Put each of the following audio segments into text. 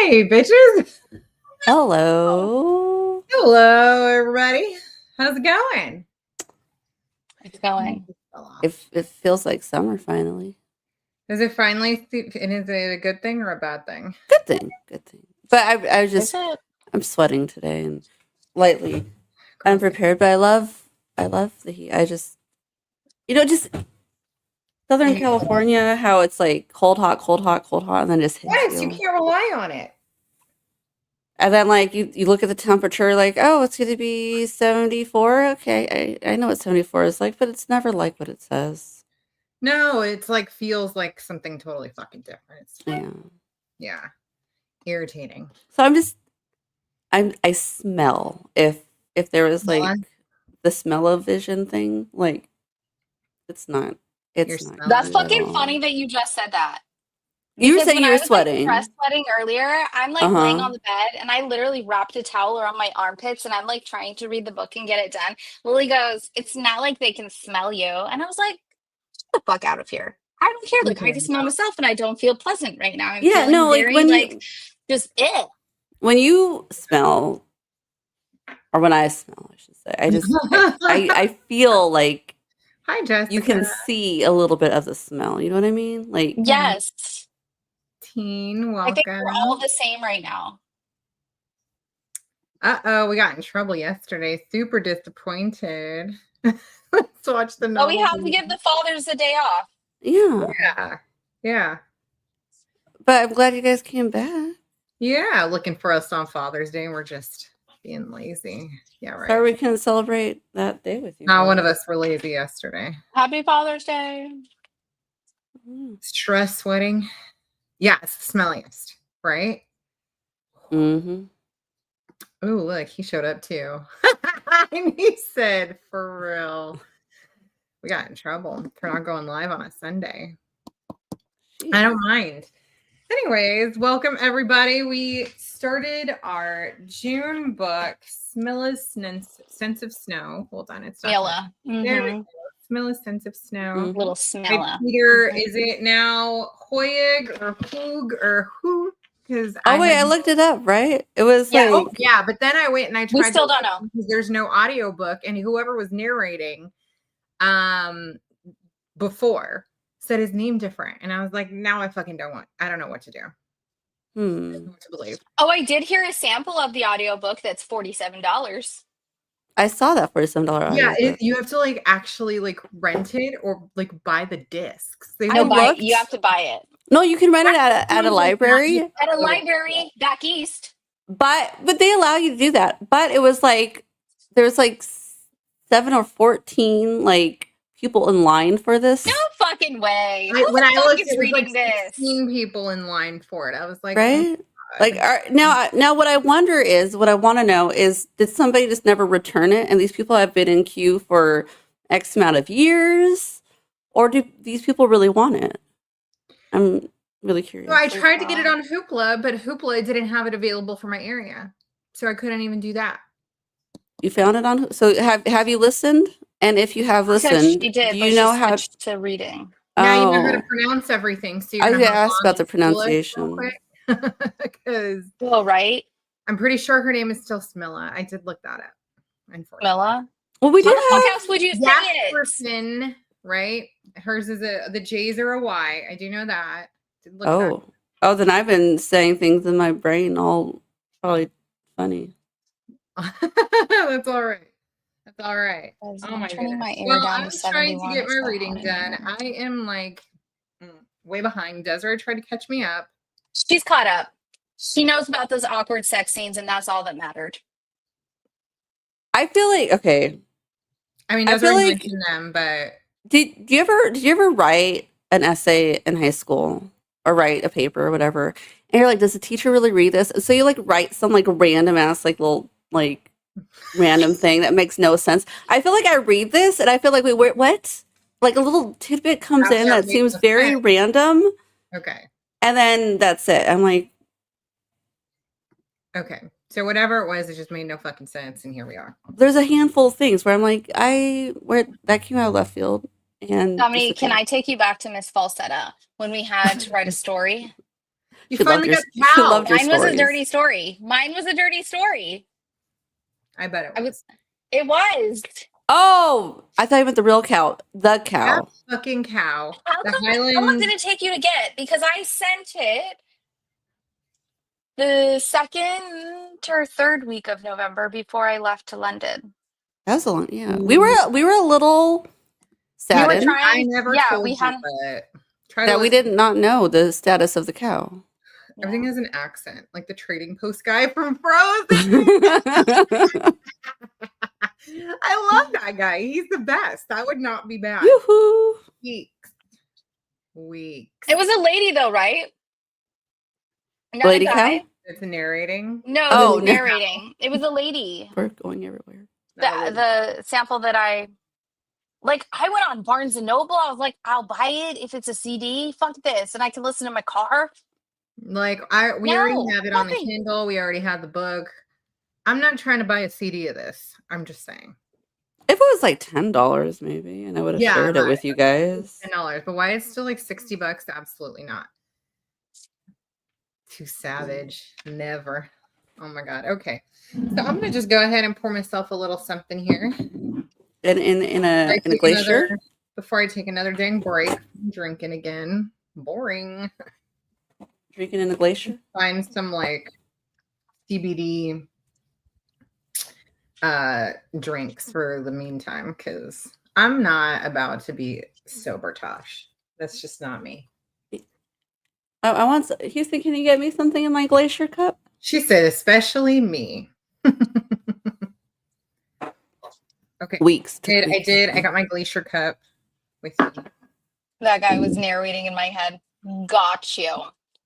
Hey, bitches. Hello. Hello, everybody. How's it going? It's going. It feels like summer finally. Is it finally? And is it a good thing or a bad thing? Good thing. Good thing. But I'm sweating today and lightly unprepared. But I love the heat. Just Southern California, how it's like cold, hot, and then just hits Yes, you can't rely on it. And then, like, you look at the temperature, like, oh, it's going to be 74. Okay, I know what 74 is like, but it's never like what it says. No, it's like feels like something totally fucking different. Yeah. Irritating. So I smell if there was like the smell-o-vision thing, like it's not. That's fucking funny that you just said that. You were saying you were sweating. Like, sweating earlier. I'm like laying on the bed and I literally wrapped a towel around my armpits and I'm like trying to read the book and get it done. Lily goes, "It's not like they can smell you." And I was like, "Get the fuck out of here. I don't care. Like I can smell myself and I don't feel pleasant right now." I'm just it. When you smell, or when I smell, I should say, I feel like hi, Jessica. You can see a little bit of the smell. You know what I mean? Like yes. Teen, welcome. I think we're all the same right now. We got in trouble yesterday. Super disappointed. Let's watch the novel. Oh, we have to give the fathers a day off. Yeah. But I'm glad you guys came back. Yeah, looking for us on Father's Day, and we're just being lazy. Yeah, right. So we can celebrate that day with you. Not one of us were lazy yesterday. Happy Father's Day. Stress sweating. Yeah, it's the smelliest, right? Mm-hmm. Oh, look, he showed up too. And he said, for real. We got in trouble for not going live on a Sunday. Jeez. I don't mind. Anyways, welcome everybody. We started our June book, Smilla's Sense of Snow. Hold on, it's Smilla. There we go. Smilla's Sense of Snow. Little Smilla. Peter, is it now Høeg or Høeg or who? Because I looked it up. Right? It was but then I went and I tried. We still don't know because there's no audio book, and whoever was narrating, before said his name different, and I was like, now I don't know what to do. I don't know what to believe. Oh, I did hear a sample of the audiobook that's $47. I saw that $47 Yeah, you have to like actually like rent it or like buy the discs. You have to buy it. No, you can rent it at a library. At a library back east. But they allow you to do that. But it was like there's like 7 or 14 like people in line for this. No fucking way. When I looked, it was like 16 people in line for it. I was like, right? Like now what I want to know is, did somebody just never return it? And these people have been in queue for X amount of years, or do these people really want it? I'm really curious. So I tried to get it on Hoopla, but Hoopla didn't have it available for my area, so I couldn't even do that. You found it on? So have you listened? And if you have listened, she did, do you know how to reading? Now you know how to pronounce everything. So I asked about the pronunciation. Because right. I'm pretty sure her name is still Smilla. I did look that up. Smilla. Well, we did. How else would you say it? Person, right? Hers is the J's are a Y. I do know that. Then I've been saying things in my brain all probably funny. That's all right. That's all right. Oh my goodness. Well, I'm trying to get my reading done. I am like way behind. Desiree tried to catch me up. She's caught up. She knows about those awkward sex scenes, and that's all that mattered. I feel like I mean, Desiree mentioned them, but did you ever write an essay in high school or write a paper or whatever? And you're like, does the teacher really read this? And so you like write some like random ass like little like random thing that makes no sense. I feel like I read this and I feel like what? Like a little tidbit comes in that seems very random. Okay. And then that's it. I'm like, okay. So whatever it was, it just made no fucking sense, and here we are. There's a handful of things where I'm like, where that came out of left field. And Dominique, can I take you back to Miss Falsetta when we had to write a story? You She loved finally your, got the cow. she loved your Mine was a stories. dirty story. Mine was a dirty story. I bet it was. It was. Oh, I thought you meant the real cow. The cow. That fucking cow. How The long Highland. did it take you to get? Because I sent it the second or third week of November before I left to London. That was a long. Yeah, we were a little saddened. We were trying. I never told you, but try that to we did not know the status of the cow. Everything has an accent, like the trading post guy from Frozen. I love that guy. He's the best. That would not be bad. Yoo-hoo. Weeks. It was a lady, though, right? Not Lady a guy. cow? It's narrating. No, it was narrating. It was a lady. We're going everywhere. The sample that I went on Barnes and Noble. I was like, I'll buy it if it's a CD. Fuck this, and I can listen to my car. Like we already have it on the Kindle. We already have the book. I'm not trying to buy a CD of this. I'm just saying. If it was like $10, maybe, and I would have shared it with you guys. $10, but why it's still like $60? Absolutely not. Too savage. Never. Oh my god. Okay, so I'm gonna just go ahead and pour myself a little something here. In a glacier. Before I take another dang break, I'm drinking again. Boring. Drinking in a glacier. Find some like CBD drinks for the meantime, because I'm not about to be sober Tosh. That's just not me. I want. Houston, can you get me something in my glacier cup? She said, especially me. Okay. Weeks. I did. I got my glacier cup with me. That guy was narrating in my head. Got you.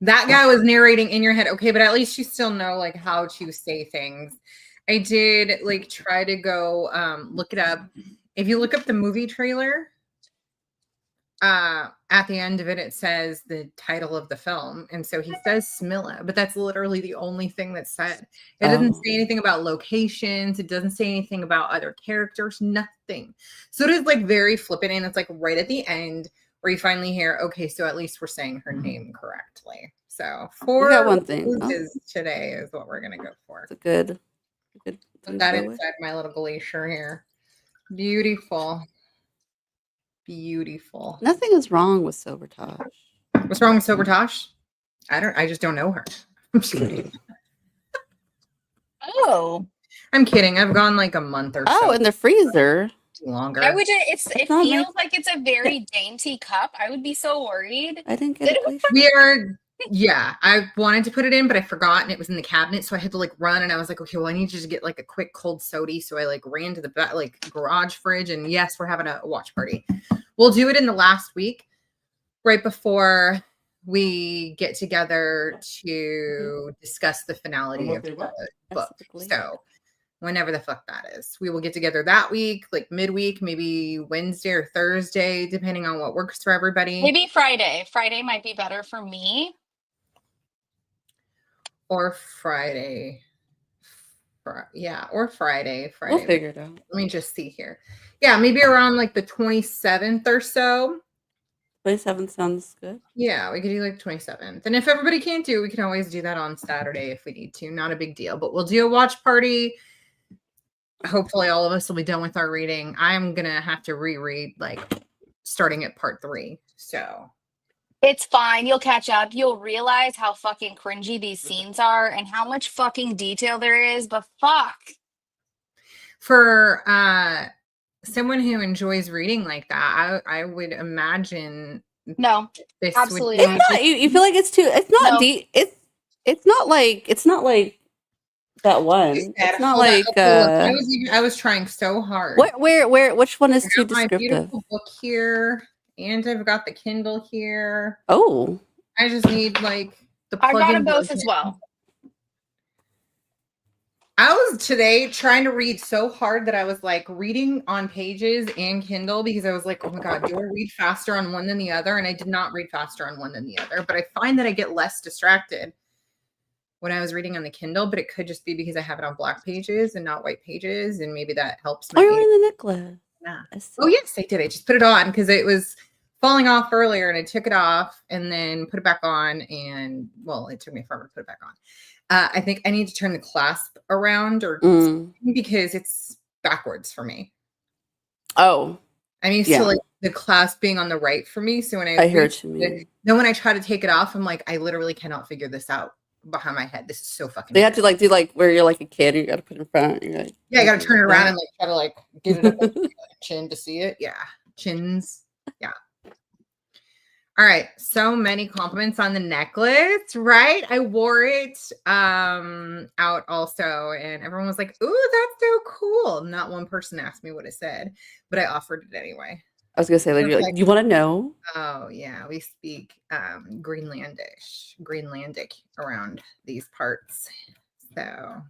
That guy was narrating in your head. Okay, but at least you still know like how to say things. I did like try to go look it up. If you look up the movie trailer, at the end of it, it says the title of the film. And so he says Smilla, but that's literally the only thing that's said. It doesn't say anything about locations. It doesn't say anything about other characters, nothing. So it is like very flippant. And it's like right at the end where you finally hear, okay, so at least we're saying her name correctly. So we got one thing today is what we're going to go for. It's a good Put that inside my little glacier here. Beautiful. Beautiful. Nothing is wrong with Sober Tosh. What's wrong with Sober Tosh? I just don't know her. I'm just kidding. Oh. I'm kidding. I've gone like a month or so. Oh, in the freezer. Longer. It feels like it's a very dainty cup. I would be so worried. I didn't get it. I wanted to put it in, but I forgot, and it was in the cabinet, so I had to like run, and I was like, okay, well, I need to just get like a quick cold soda. So I like ran to the garage fridge, and yes, we're having a watch party. We'll do it in the last week, right before we get together to discuss the finality of the book. So whenever the fuck that is, we will get together that week, like midweek, maybe Wednesday or Thursday, depending on what works for everybody. Maybe Friday. Friday might be better for me. Or Friday. Or Friday. We'll figure it out. Let me just see here. Yeah, maybe around like the 27th or so. 27th sounds good. Yeah, we could do like 27th. And if everybody can't do it, we can always do that on Saturday if we need to. Not a big deal. But we'll do a watch party. Hopefully all of us will be done with our reading. I'm going to have to reread like starting at part 3. So it's fine. You'll catch up. You'll realize how fucking cringy these scenes are and how much fucking detail there is. But fuck. For someone who enjoys reading like that, I would imagine. No, this absolutely would not. You feel like it's too. It's not deep. It's not like that one. It's not like. I was trying so hard. Where? Which one is too descriptive? My beautiful book here. And I've got the Kindle here. Oh. I just need like the plug-in. I got them both as well. I was today trying to read so hard that I was like reading on pages and Kindle because I was like, oh my God, do I read faster on one than the other? And I did not read faster on one than the other. But I find that I get less distracted when I was reading on the Kindle, but it could just be because I have it on black pages and not white pages. And maybe that helps. Oh, you're wearing the necklace. Yeah. Oh, yes, I did. I just put it on because it was falling off earlier, and I took it off and then put it back on. And well, it took me forever to put it back on. I think I need to turn the clasp around because it's backwards for me. Oh, I'm used to like the clasp being on the right for me. So when I hear what you mean. Then when I try to take it off, I'm like, I literally cannot figure this out behind my head. This is so fucking. They have to like do like where you're like a kid, and you got to put it in front. You're like, yeah, I got to turn it around and like try to like get it up on the chin to see it. Yeah, chins. Yeah. All right, so many compliments on the necklace, right? I wore it out also, and everyone was like, "Ooh, that's so cool." Not one person asked me what it said, but I offered it anyway. I was gonna say, like, you're like, you want to know? Oh yeah, we speak Greenlandic around these parts, so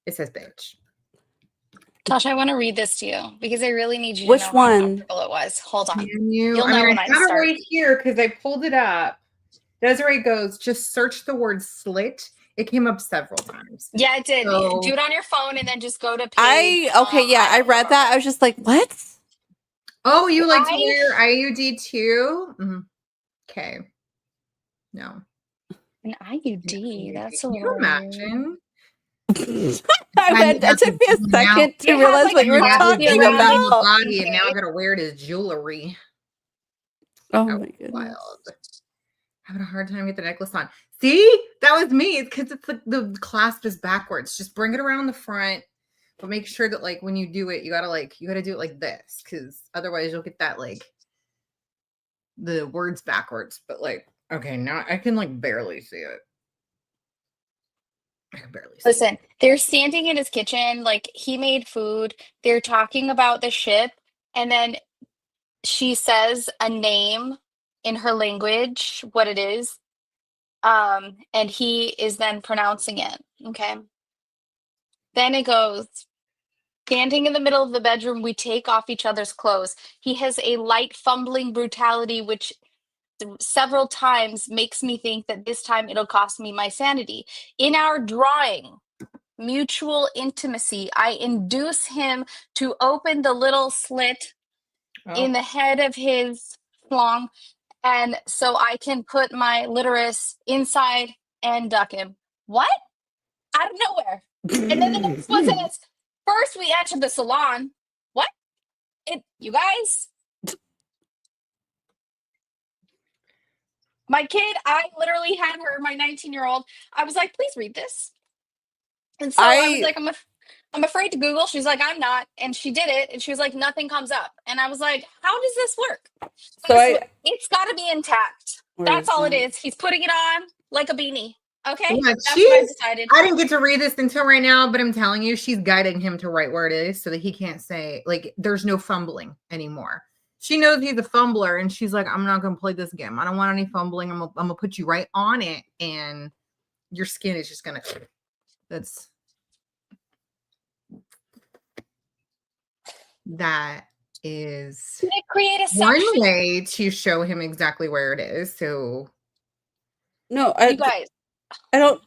it says bitch. Josh, I want to read this to you because I really need you to Which know one? how comfortable it was. Hold on. Can you? You'll know when I I got it start. right here because I pulled it up. Desiree goes, just search the word slit. It came up several times. Yeah, it did. So, do it on your phone and then just go to page. I read that. I was just like, what? Oh, you like to wear IUD too? Mm-hmm. Okay. No. An IUD? That's a Can you imagine? It took me a second to realize what you were talking about. Body, and now I gotta wear it as jewelry. Oh my goodness. Wild. Having a hard time with the necklace on. See, that was me. It's because it's like the clasp is backwards. Just bring it around the front, but make sure that like when you do it, you gotta do it like this, because otherwise you'll get that like the words backwards. But like, okay, now I can like barely see it. I can barely see Listen, they're standing in his kitchen, like he made food. They're talking about the ship, and then she says a name in her language, what it is. And he is then pronouncing it. Okay. Then it goes, standing in the middle of the bedroom, we take off each other's clothes. He has a light fumbling brutality, which several times makes me think that this time it'll cost me my sanity. In our drawing, mutual intimacy, I induce him to open the little slit in the head of his schlong, and so I can put my clitoris inside and duck him. What? Out of nowhere. And then the next one says, first we enter the salon. What? You guys? My kid, I literally had her, my 19-year-old. I was like, please read this. And so I was like, I'm afraid to Google. She's like, I'm not. And she did it. And she was like, nothing comes up. And I was like, how does this work? It's got to be intact. That's all it is. He's putting it on like a beanie. Okay. Yeah, that's what I decided. I didn't get to read this until right now, but I'm telling you, she's guiding him to write where it is so that he can't say, like, there's no fumbling anymore. She knows he's a fumbler, and she's like, I'm not going to play this game. I don't want any fumbling. I'm going to put you right on it, and your skin is just going to, that is create a one way to show him exactly where it is. So, no, you guys, I don't.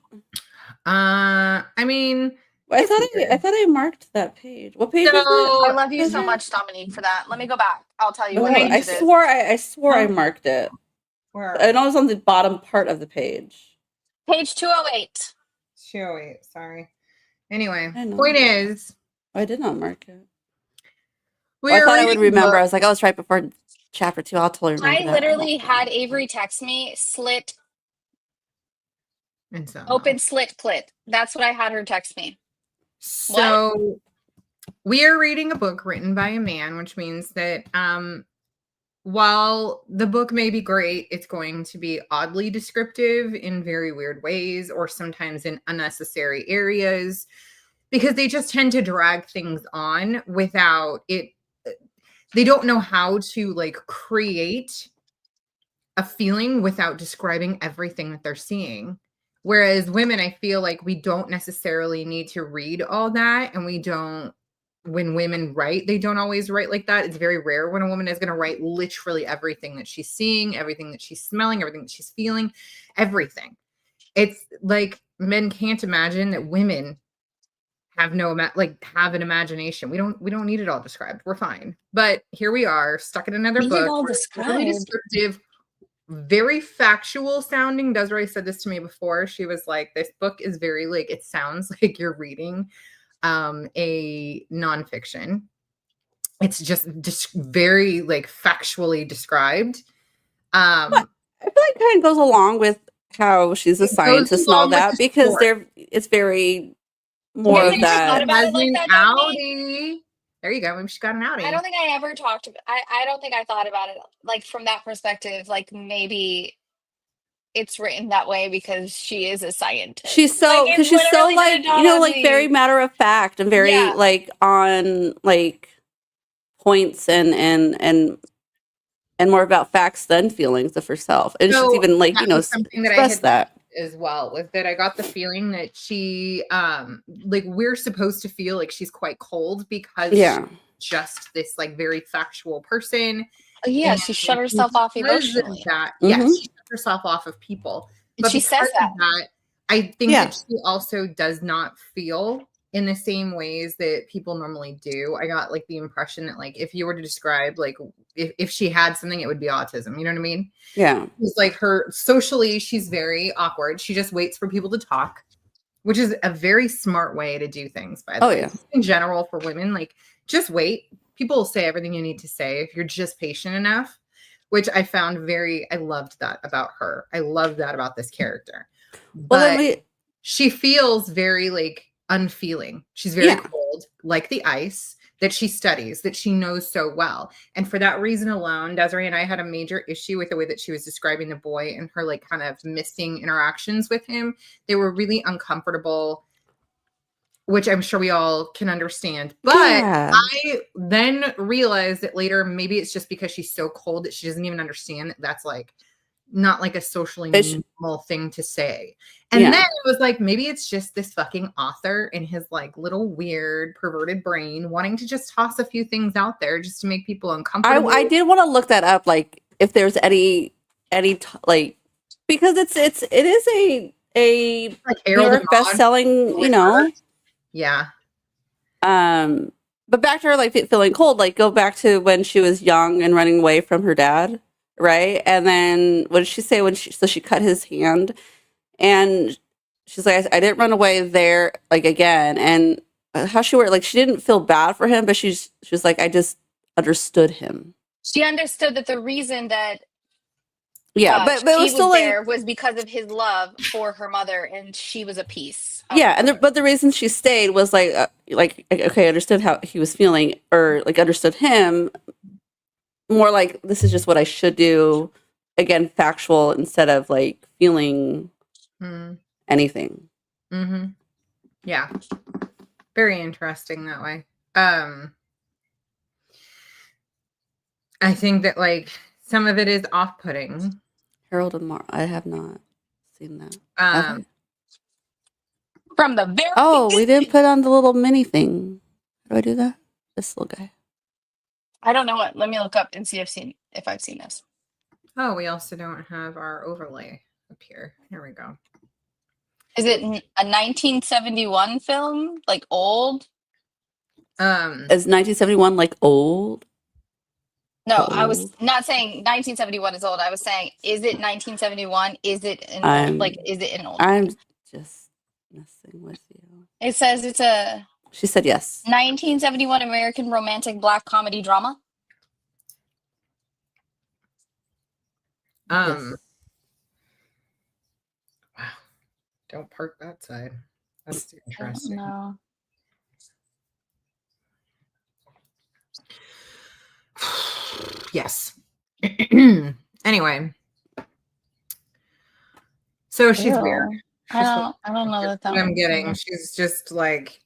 I mean, I thought I marked that page. What page is it? I love you so much, Dominique, for that. Let me go back. I'll tell you what page it is. I swore I marked it. Where? I know it was on the bottom part of the page. Page 208. 208. Sorry. Anyway, point is, I did not mark it. I thought I would remember. I was like, oh, it's right before chapter 2. I'll totally remember. I literally had Avery text me slit. Open slit clit. That's what I had her text me. So we are reading a book written by a man, which means that while the book may be great, it's going to be oddly descriptive in very weird ways, or sometimes in unnecessary areas, because they just tend to drag things on without it. They don't know how to like create a feeling without describing everything that they're seeing. Whereas women, I feel like we don't necessarily need to read all that. And when women write, they don't always write like that. It's very rare when a woman is going to write literally everything that she's seeing, everything that she's smelling, everything that she's feeling, everything. It's like men can't imagine that women have have an imagination. We don't need it all described. We're fine. But here we are, stuck in another Need it book. all Really described. descriptive, very factual sounding. Desiree said this to me before. She was like, this book is very like, it sounds like you're reading a nonfiction. It's just very like factually described. I feel like it kind of goes along with how she's a scientist and all that, because it's very more of that. Outie. There you go. Maybe she got an outie. I don't think I ever talked about. I don't think I thought about it like from that perspective. Like maybe it's written that way because she is a scientist. She's so Like, because she's so literally like didn't dawn on like me. very matter of fact and very Yeah. like on like points and more about facts than feelings of herself. And So she's even like that was something that I expressed had that. as well, was that I got the feeling that she like we're supposed to feel like she's quite cold because Yeah. she's just this like very factual person. Yeah, And she shut herself off because of emotionally. that, Mhm. yes, she shut herself off of people. And But she says because of that, I think Yeah. that she also does not feel in the same ways that people normally do. I got like the impression that like if you were to describe like if she had something, it would be autism. You know what I mean? Yeah. It's like her socially, she's very awkward. She just waits for people to talk, which is a very smart way to do things, by the way. Yeah. In general, for women, like just wait. People will say everything you need to say if you're just patient enough, which I found I loved that about her. I love that about this character. Well, But she feels very like unfeeling. She's very cold, like the ice that she studies, that she knows so well. And for that reason alone, Desiree and I had a major issue with the way that she was describing the boy and her like kind of missing interactions with him. They were really uncomfortable, which I'm sure we all can understand. But I then realized that later, maybe it's just because she's so cold that she doesn't even understand that that's like not like a socially normal thing to say. And then it was like, maybe it's just this fucking author in his like little weird perverted brain wanting to just toss a few things out there just to make people uncomfortable. I did want to look that up, like if there's any like, because it is a like New York best-selling, you know. Yeah. But back to her like feeling cold, like go back to when she was young and running away from her dad, right? And then what did she say when she cut his hand, and she's like, I didn't run away there like again. And how she were like, she didn't feel bad for him, but she was like, I just understood him. She understood that the reason that but it was still there was because of his love for her mother, and she was a piece. But the reason she stayed was like okay, I understood how he was feeling, or like understood him more like this is just what I should do. Again, factual instead of like feeling anything. Mm-hmm. Yeah, very interesting that way. I think that like some of it is off-putting. Harold and Mar, I have not seen that. From the very we didn't put on the little mini thing. How do I do that? This little guy. I don't know what. Let me look up and see if I've seen this. Oh, we also don't have our overlay up here. Here we go. Is it a 1971 film? Like old? Is 1971 like old? No, I was not saying 1971 is old. I was saying, is it 1971? Is it is it an old? I'm just messing with you. It says it's a. She said yes. 1971 American romantic black comedy drama. Wow. Don't park that side. That's interesting. No. Yes. Anyway. So she's weird. I don't know that I'm getting. She's just like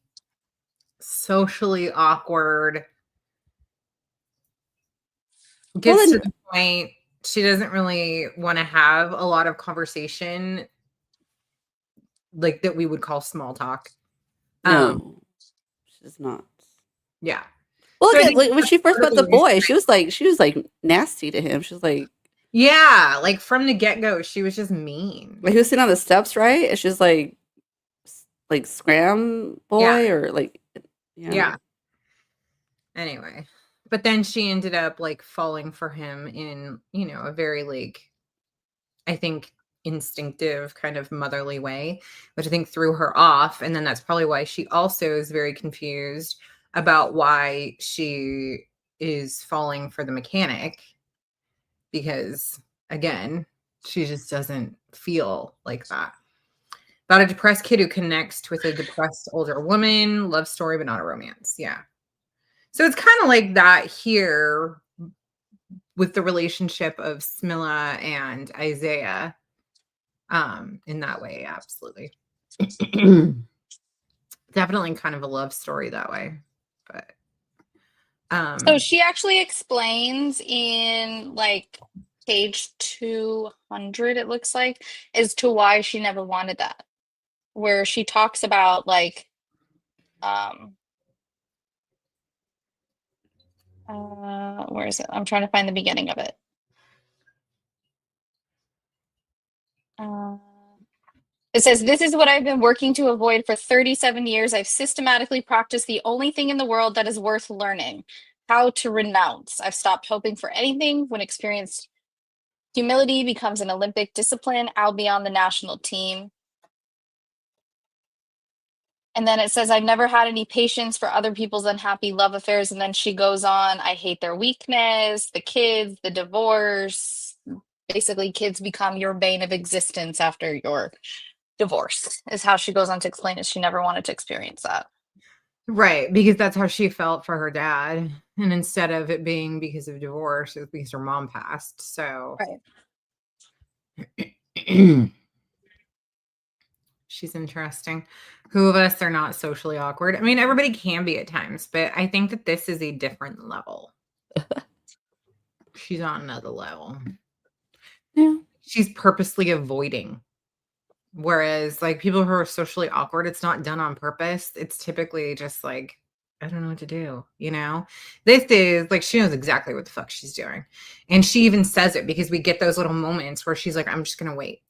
socially awkward. Gets to the point. She doesn't really want to have a lot of conversation like that we would call small talk. No, she's not. Yeah. Well, so again, when she first met the boy, she was like nasty to him. She was like, yeah, like from the get-go, she was just mean. Like he was sitting on the steps, right? And she's like, like Scram Boy or like yeah. Anyway, but then she ended up like falling for him in, you know, a very like, I think, instinctive kind of motherly way, which I think threw her off. And then that's probably why she also is very confused about why she is falling for the mechanic, because again, she just doesn't feel like that. About a depressed kid who connects with a depressed older woman, love story, but not a romance. Yeah. So it's kind of like that here with the relationship of Smilla and Isaiah. In that way, absolutely. Definitely kind of a love story that way. But so she actually explains in like page 200, it looks like, as to why she never wanted that. Where she talks about like where is it? I'm trying to find the beginning of it. It says, this is what I've been working to avoid for 37 years. I've systematically practiced the only thing in the world that is worth learning, how to renounce. I've stopped hoping for anything. When experienced humility becomes an Olympic discipline, I'll be on the national team. And then it says, I've never had any patience for other people's unhappy love affairs. And then she goes on, I hate their weakness, the kids, the divorce. Basically, kids become your bane of existence after your divorce, is how she goes on to explain it. She never wanted to experience that. right, because that's how she felt for her dad. And instead of it being because of divorce, it was because her mom passed. So right. She's interesting. Who of us are not socially awkward? I mean, everybody can be at times, but I think that this is a different level. She's on another level. Yeah. She's purposely avoiding. Whereas, like, people who are socially awkward, it's not done on purpose. It's typically just like, I don't know what to do, you know? This is like, she knows exactly what the fuck she's doing. And she even says it, because we get those little moments where she's like, I'm just going to wait.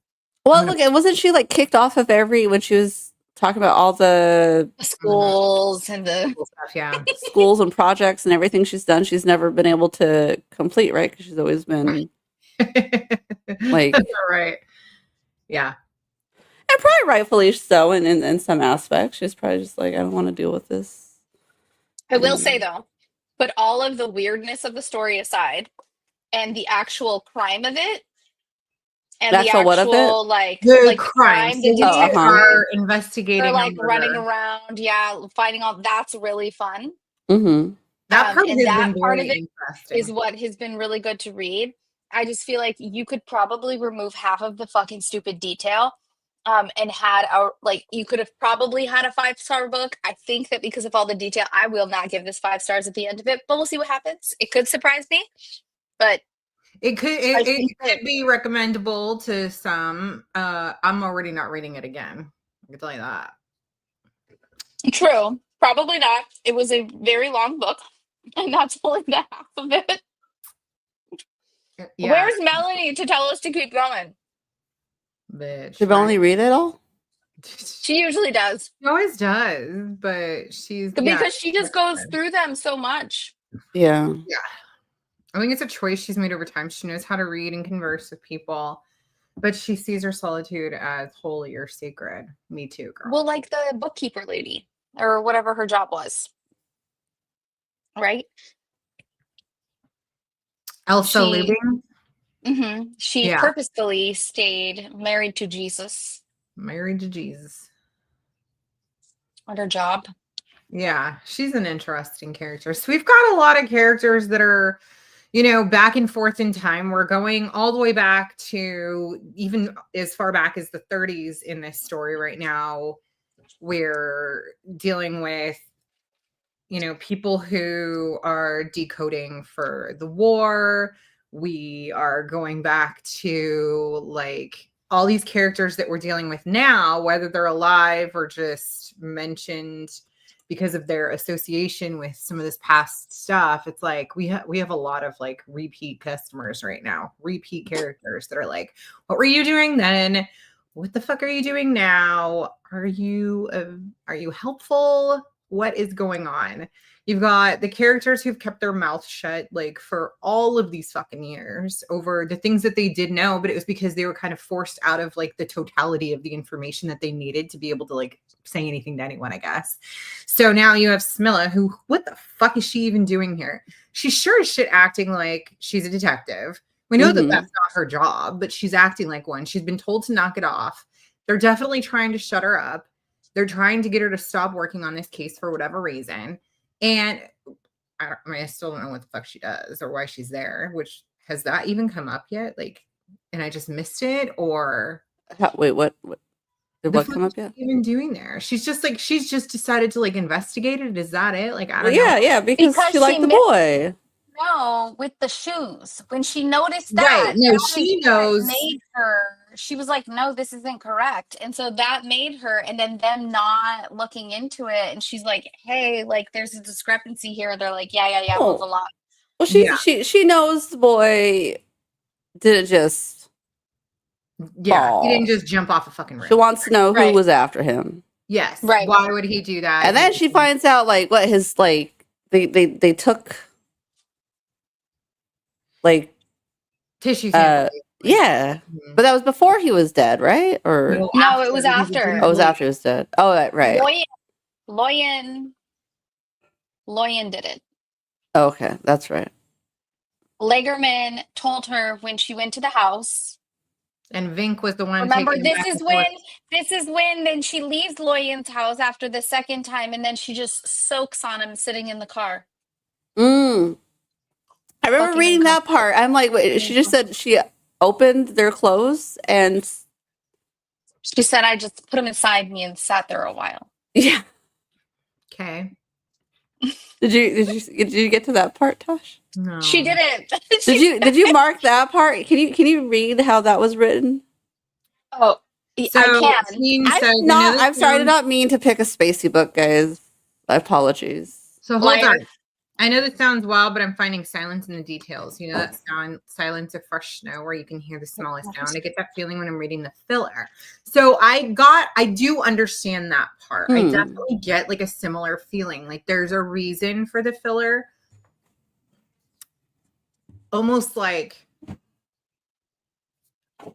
Well, look, wasn't she like kicked off of when she was talking about all the schools and the stuff, yeah, schools and projects and everything she's done? She's never been able to complete, right? Because she's always been like, right, yeah, and probably rightfully so. In some aspects, she's probably just like, I don't want to deal with this. I will say though, put all of the weirdness of the story aside, and the actual crime of it. And the actual what of it? like the crime, the detectives are investigating, or like running around, finding all. That's really fun. Mm-hmm. That part, and that part of it interesting. Is what has been really good to read. I just feel like you could probably remove half of the fucking stupid detail, and you could have probably had a 5-star book. I think that because of all the detail, I will not give this 5 stars at the end of it, but we'll see what happens. It could surprise me, but. It could be recommendable to some. I'm already not reading it again. I can tell you that. True. Probably not. It was a very long book, and that's only the half of it. Yeah. Where's Melanie to tell us to keep going? Bitch. Did Melanie read it all? She usually does. She always does, but because she just goes through them so much. Yeah. Yeah. I think it's a choice she's made over time. She knows how to read and converse with people, but she sees her solitude as holy or sacred. Me too, girl. Well, like the bookkeeper lady or whatever her job was. Right? Elsa Lubing? Mm-hmm. She purposefully stayed married to Jesus. Married to Jesus. On her job. Yeah, she's an interesting character. So we've got a lot of characters that are, back and forth in time. We're going all the way back to even as far back as the 30s in this story right now. We're dealing with, people who are decoding for the war. We are going back to like all these characters that we're dealing with now, whether they're alive or just mentioned because of their association with some of this past stuff. It's like we have a lot of like repeat customers right now, repeat characters that are like, what were you doing then? what the fuck are you doing now? Are you helpful? What is going on? You've got the characters who've kept their mouth shut like for all of these fucking years over the things that they did know, but it was because they were kind of forced out of like the totality of the information that they needed to be able to like say anything to anyone, I guess. So now you have Smilla, who, what the fuck is she even doing here? She's sure as shit acting like she's a detective. We know that that's not her job, but she's acting like one. She's been told to knock it off. They're definitely trying to shut her up. They're trying to get her to stop working on this case for whatever reason. And I still don't know what the fuck she does or why she's there, which has that even come up yet? Like, and I just missed it, or wait, what did what come up yet? Even doing there? She's just decided to like investigate it. Is that it? Like, I don't know. Yeah, because she liked the boy. No, with the shoes. When she noticed that, right? No, she knows. Made her. She was like, "No, this isn't correct," and so that made her. And then them not looking into it, and she's like, "Hey, like, there's a discrepancy here." They're like, "Yeah, it was a lot." Well, she knows the boy didn't just fall. He didn't just jump off a fucking roof. She wants to know who was after him. Yes, right. Why would he do that? And then she finds out like what his like they took like tissue samples. Yeah, but that was before he was dead, right? Or no, it was after. Oh, it was after he was dead. Oh, right. Loyan did it. Okay, that's right. Legerman told her when she went to the house. And Vink was the one. Remember, this is when then she leaves Loyan's house after the second time, and then she just soaks on him sitting in the car. I remember reading that part. I'm like, wait, she just said she opened their clothes and she said, I just put them inside me and sat there a while. Yeah. Okay. Did you get to that part, Tosh? No. She didn't. Did you mark that part? Can you read how that was written? Oh, so I can. I'm sorry, I did not mean to pick a spacey book, guys. My apologies. So hold on. I know this sounds wild, but I'm finding silence in the details. You know that sound, silence of fresh snow, where you can hear the smallest sound. I get that feeling when I'm reading the filler. So I do understand that part. I definitely get like a similar feeling. Like there's a reason for the filler. Almost like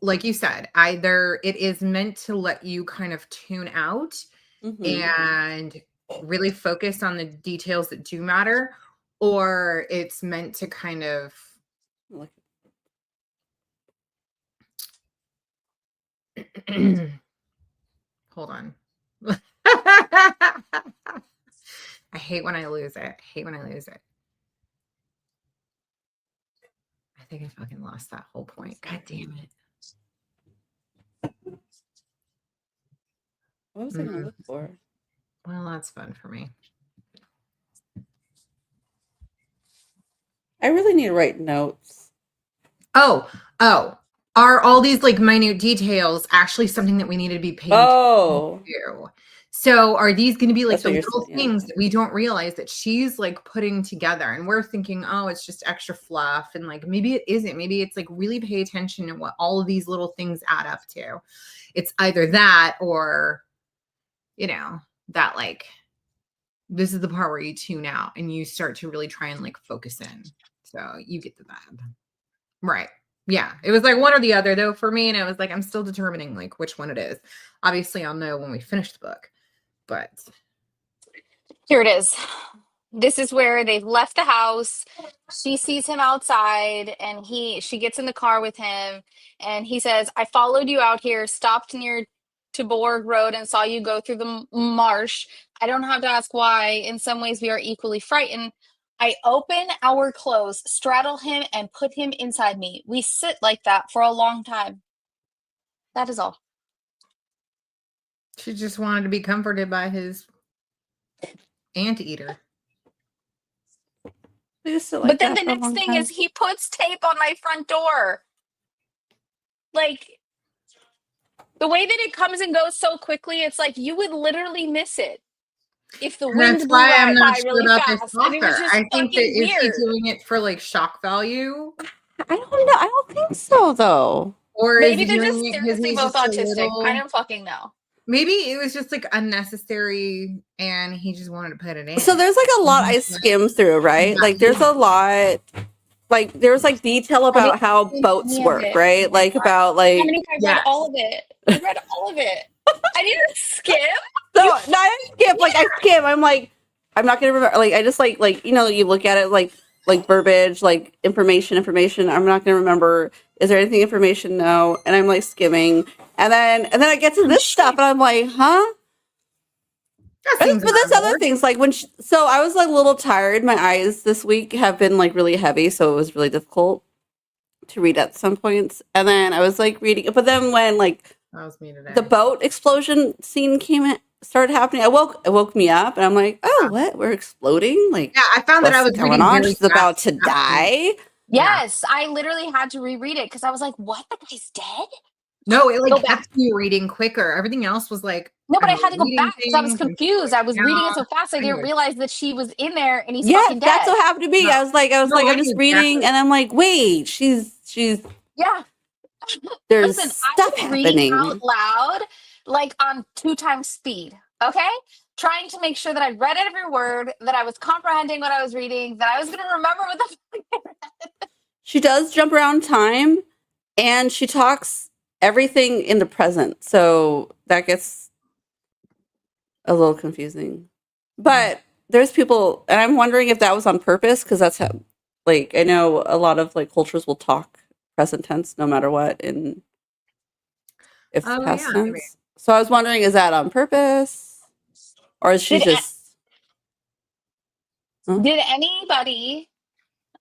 you said, either it is meant to let you kind of tune out and really focus on the details that do matter, or it's meant to kind of hold on. I hate when I lose it. I think I fucking lost that whole point. God damn it. What was I going to look for? Well, that's fun for me. I really need to write notes. Oh. Are all these like minute details actually something that we need to be paying attention to? So are these going to be like the little things that we don't realize that she's like putting together, and we're thinking, oh, it's just extra fluff, and like maybe it isn't. Maybe it's like really pay attention to what all of these little things add up to. It's either that or, you know, that like this is the part where you tune out and you start to really try and like focus in. So you get the vibe. Right. Yeah. It was like one or the other though for me. And I was like, I'm still determining like which one it is. Obviously I'll know when we finish the book, but. Here it is. This is where they've left the house. She sees him outside and she gets in the car with him and he says, I followed you out here, stopped near Tuborg Road and saw you go through the marsh. I don't have to ask why. In some ways we are equally frightened. I open our clothes, straddle him, and put him inside me. We sit like that for a long time. That is all. She just wanted to be comforted by his anteater. But then the next thing is he puts tape on my front door. Like, the way that it comes and goes so quickly, it's like you would literally miss it. If the wind blew by really fast. And it was just I think that weird. is he doing it for like shock value? I don't know. I don't think so though. Or is Maybe he they're doing just it because seriously he's both just a autistic. I little? don't fucking know. Maybe it was just like unnecessary, and he just wanted to put it in. So there's like a lot I skimmed through, right? Like there's a lot. Like there's like detail about how boats work, right? Like about like. I read all of it. I read all of it. I didn't skip. No, I didn't skip. Like I skim. I'm like, I'm not gonna remember. Like I just like you know, you look at it like verbiage, like information. I'm not gonna remember. Is there anything information? No. And I'm like skimming, and then I get to this stuff, and I'm like, huh? But there's other things like when. So I was like a little tired. My eyes this week have been like really heavy, so it was really difficult to read at some points. And then I was like reading, but then when like that was me today. The boat explosion scene started happening. It woke me up, and I'm like, oh, what? We're exploding? Like, yeah, I found that I was going on. She's about to die. Yes, I literally had to reread it because I was like, what? The guy's dead? No, it like kept me reading quicker. Everything else was like, no, but I had to go back because I was confused. I was reading it so fast I didn't realize that she was in there and he's fucking dead. That's what happened to me. No. I was like, I'm just reading, and I'm like, wait, she's yeah. There's stuff happening out loud, like on 2 times speed. Okay, trying to make sure that I read every word, that I was comprehending what I was reading, that I was going to remember what the fuck I read. She does jump around time, and she talks everything in the present, so that gets a little confusing. But there's people, and I'm wondering if that was on purpose, because that's how, like, I know a lot of like cultures will talk present tense no matter what, in if it's past tense. Maybe. So I was wondering, is that on purpose, or is she just? Did anybody?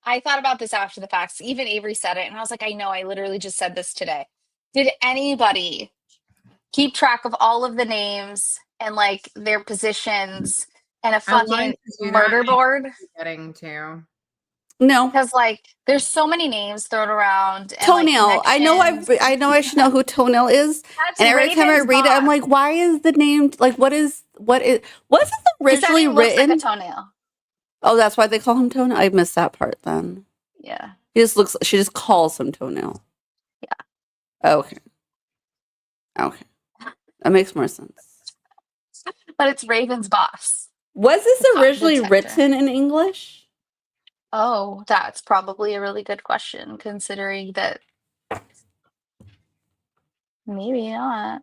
I thought about this after the fact. Even Avery said it, and I was like, I know. I literally just said this today. Did anybody keep track of all of the names and like their positions and a fucking murder board? Getting to. No, because like there's so many names thrown around. And, Toenail. like, I know. I should know who Toenail is. And every time I read it, I'm like, why is the name like? Wasn't it originally written? Like a toenail. Oh, that's why they call him Toenail. I missed that part then. Yeah. She just calls him Toenail. Yeah. Okay. That makes more sense. But it's Raven's boss. Was this originally written in English? Oh, that's probably a really good question, considering that maybe not.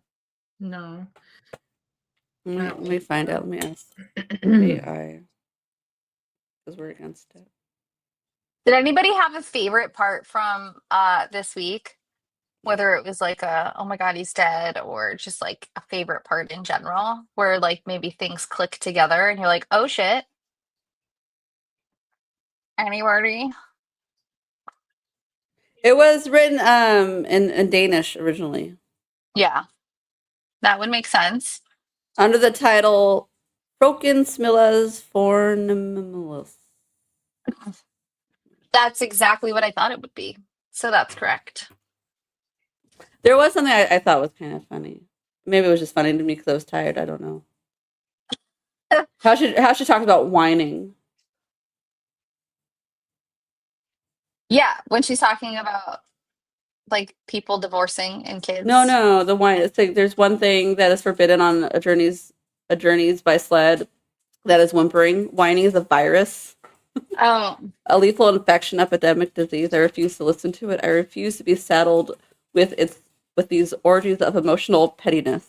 No. Let me find out. Let me ask AI. Because we're against it. Did anybody have a favorite part from this week? Whether it was like oh my god, he's dead, or just like a favorite part in general, where like maybe things click together and you're like, oh shit. Anybody? It was written in Danish originally. Yeah. That would make sense. Under the title Broken Smilla's Fornimulus. That's exactly what I thought it would be. So that's correct. There was something I thought was kind of funny. Maybe it was just funny to me because I was tired. I don't know. How she talks about whining. Yeah, when she's talking about like people divorcing and kids. No, the wine. It's like there's one thing that is forbidden on a journeys by sled. That is whimpering. Whining is a virus. Oh. A lethal infection, epidemic disease. I refuse to listen to it. I refuse to be saddled with these orgies of emotional pettiness.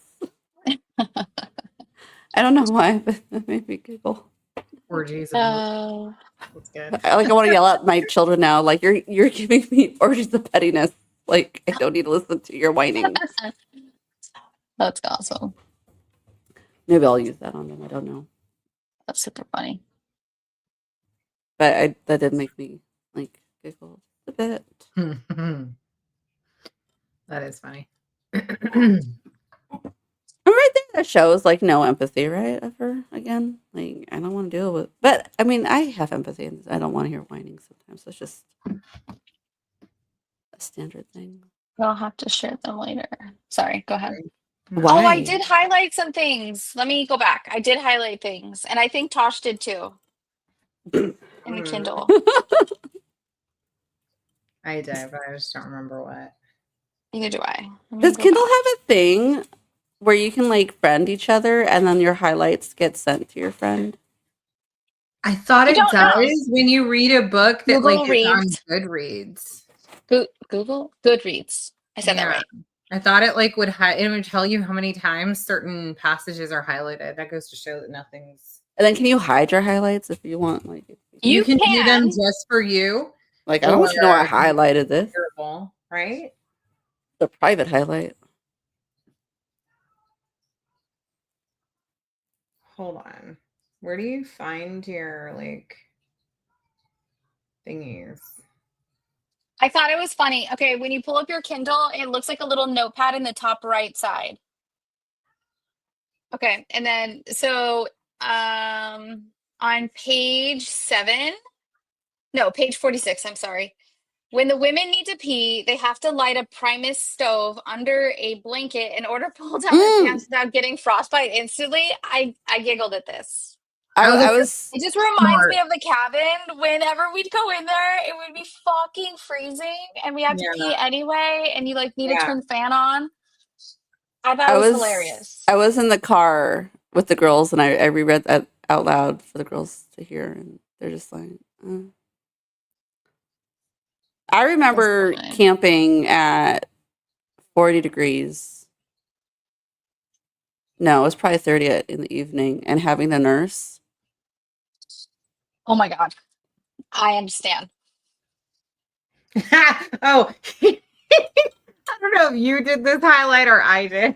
I don't know why, but that made me giggle. Orgies. That's good. I want to yell at my children now. Like you're giving me orgies of pettiness. Like I don't need to listen to your whining. That's awesome. Maybe I'll use that on them. I don't know. That's super funny. But that did make me like giggle a bit. That is funny. I'm right there. That shows like no empathy, right? Ever again. Like I don't want to deal with. But I mean, I have empathy, and I don't want to hear whining sometimes. It's just a standard thing. I'll have to share them later. Sorry, go ahead. Why? Oh, I did highlight some things. Let me go back. I did highlight things, and I think Tosh did too. In the Kindle. I did, but I just don't remember what. Neither do I. Does Kindle have a thing where you can like friend each other and then your highlights get sent to your friend? I thought I it don't know. does when you read a book that Google like is on reads. Goodreads. Google Goodreads. I said that right. I thought it like it would tell you how many times certain passages are highlighted. That goes to show that nothing's. And then can you hide your highlights if you want? Like you can do them just for you. Like, I don't want you to know I highlighted this. Terrible, right? The private highlight. Hold on. Where do you find your like thingies? I thought it was funny. Okay, when you pull up your Kindle, it looks like a little notepad in the top right side. Okay, and then so on page 46, I'm sorry. When the women need to pee, they have to light a Primus stove under a blanket in order to pull down their pants without getting frostbite instantly. I giggled at this. It just reminds me of the cabin. Whenever we'd go in there, it would be fucking freezing and we had to pee anyway, and you like need to turn the fan on. I thought it was hilarious. I was in the car with the girls and I reread that out loud for the girls to hear, and they're just like, I remember camping at 40 degrees. No, it was probably 30 in the evening, and having the nurse. Oh my God. I understand. Oh, I don't know if you did this highlight or I did.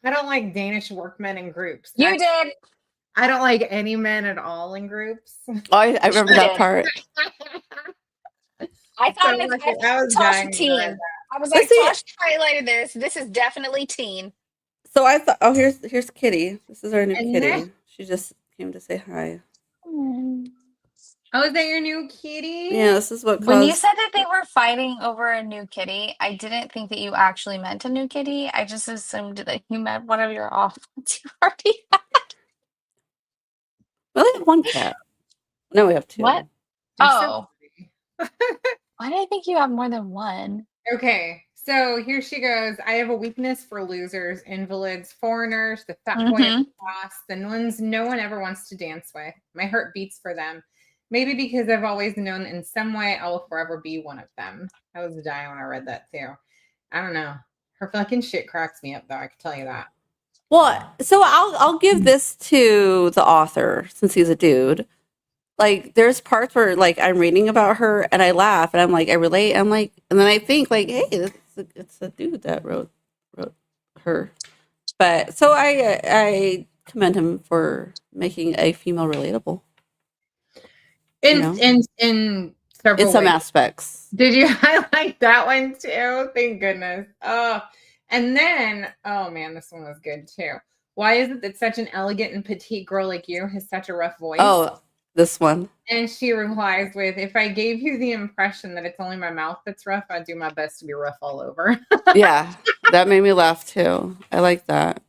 I don't like Danish workmen in groups. You did. I don't like any men at all in groups. Oh, I remember that part. I thought Tasha teen. I was like, Tasha highlighted this. This is definitely teen. So I thought, oh, here's Kitty. This is our new kitty. She just came to say hi. Oh, is that your new kitty? Yeah, this is what caused... When you said that they were fighting over a new kitty, I didn't think that you actually meant a new kitty. I just assumed that you meant one of your off ones you already had. We only have one cat. No, we have two. What? Oh. Why did I think you have more than one? Okay, so here she goes. I have a weakness for losers, invalids, foreigners, the fat boy of the class, the ones no one ever wants to dance with. My heart beats for them. Maybe because I've always known in some way I will forever be one of them. I was dying when I read that too. I don't know. Her fucking shit cracks me up though, I can tell you that. Well, so I'll give this to the author since he's a dude. Like, there's parts where like I'm reading about her and I laugh and I'm like, I relate. I'm like, and then I think like, hey, it's a dude that wrote her. But so I commend him for making a female relatable. In several some ways. Aspects. Did you highlight that one too? Thank goodness. Oh, and then, oh man, this one was good too. Why is it that such an elegant and petite girl like you has such a rough voice? Oh, this one. And she replies with, if I gave you the impression that it's only my mouth that's rough, I'd do my best to be rough all over. Yeah, that made me laugh too. I like that.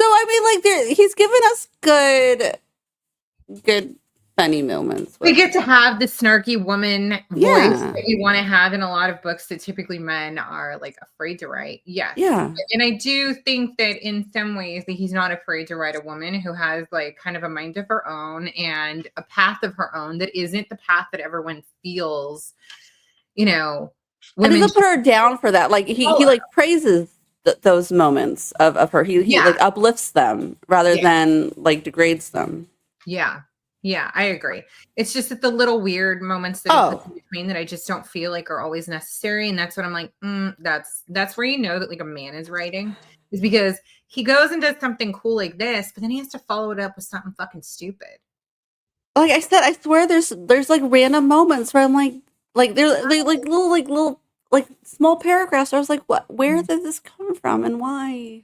So, I mean, like, he's given us good funny moments. We get to have the snarky woman voice that you want to have in a lot of books that typically men are like afraid to write. Yes. Yeah. And I do think that in some ways that he's not afraid to write a woman who has like kind of a mind of her own and a path of her own that isn't the path that everyone feels, you know. And he doesn't put her down for that. Like he like praises those moments of her. He like uplifts them rather than like degrades them. Yeah. Yeah, I agree. It's just that the little weird moments that he puts in between that I just don't feel like are always necessary. And that's what I'm like, that's where you know that like a man is writing, is because he goes and does something cool like this, but then he has to follow it up with something fucking stupid. Like I said, I swear there's like random moments where I'm like there's like little small paragraphs where I was like, what? Where did this come from and why?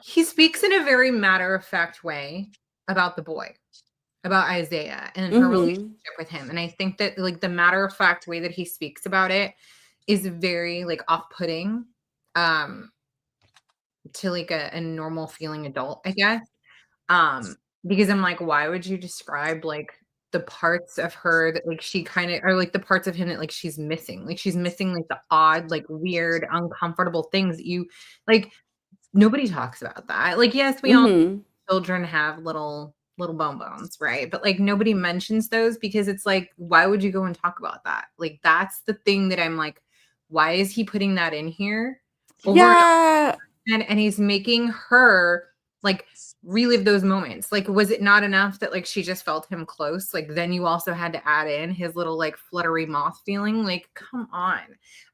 He speaks in a very matter-of-fact way about the boy. About Isaiah and her relationship with him. And I think that like the matter-of-fact way that he speaks about it is very like off-putting to like a normal feeling adult, I guess. Because I'm like, why would you describe like the parts of her that like she kind of, or like the parts of him that like she's missing. Like she's missing like the odd, like weird, uncomfortable things that you like. Nobody talks about that. Like, yes, we all children have little bonbons, right? But like nobody mentions those because it's like, why would you go and talk about that? Like that's the thing that I'm like, why is he putting that in here? Yeah. And he's making her like relive those moments. Like, was it not enough that like she just felt him close? Like then you also had to add in his little like fluttery moth feeling. Like, come on.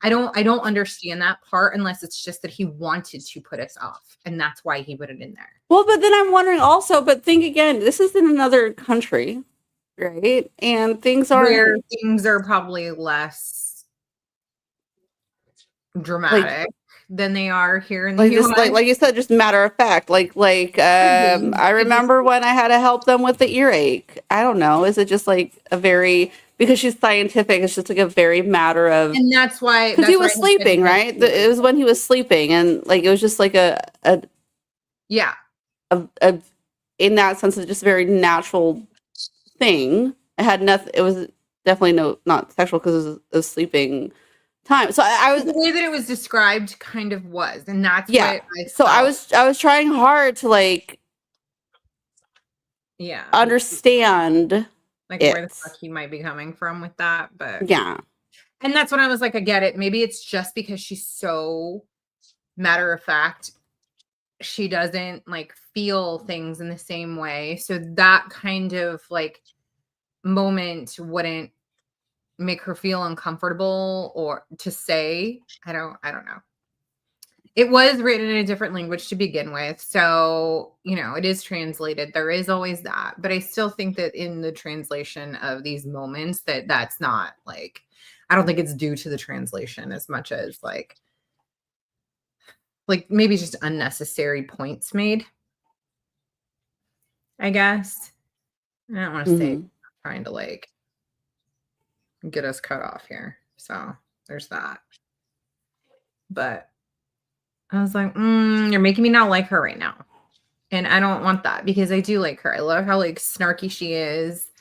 I don't understand that part unless it's just that he wanted to put us off. And that's why he put it in there. Well, but then I'm wondering also, but think again, this is in another country, right? And things are where things are probably less dramatic than they are here in the US. Just like you said, just matter of fact. I remember when I had to help them with the earache. I don't know. Is it just like a very, because she's scientific, it's just like a very matter of, and that's why because he was sleeping, right? It was when he was sleeping, and like it was just like a in that sense, it's just a very natural thing. It had nothing. It was definitely not sexual because it was a sleeping time. So I was, the way that it was described kind of was, and that's yeah. what I was trying hard to like understand like where the fuck he might be coming from with that, but yeah. And that's when I was like, I get it. Maybe it's just because she's so matter of fact. She doesn't like feel things in the same way. So that kind of like moment wouldn't make her feel uncomfortable or to say. I don't know. It was written in a different language to begin with. So, it is translated. There is always that. But I still think that in the translation of these moments that's not like, I don't think it's due to the translation as much as like maybe just unnecessary points made, I guess. I don't want to say trying to like get us cut off here. So there's that. But I was like, you're making me not like her right now. And I don't want that because I do like her. I love how like snarky she is.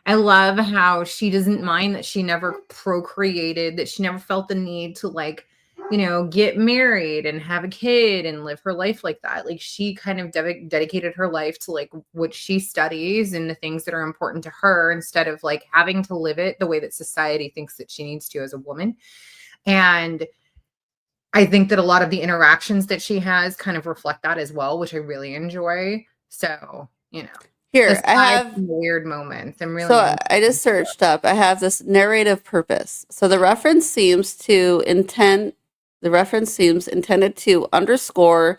I love how she doesn't mind that she never procreated, that she never felt the need to like, get married and have a kid and live her life like that. Like she kind of dedicated her life to like what she studies and the things that are important to her instead of like having to live it the way that society thinks that she needs to as a woman. And I think that a lot of the interactions that she has kind of reflect that as well, which I really enjoy. So, here I have weird moments. I'm really so I just searched up. I have this narrative purpose. So the reference seems intended to underscore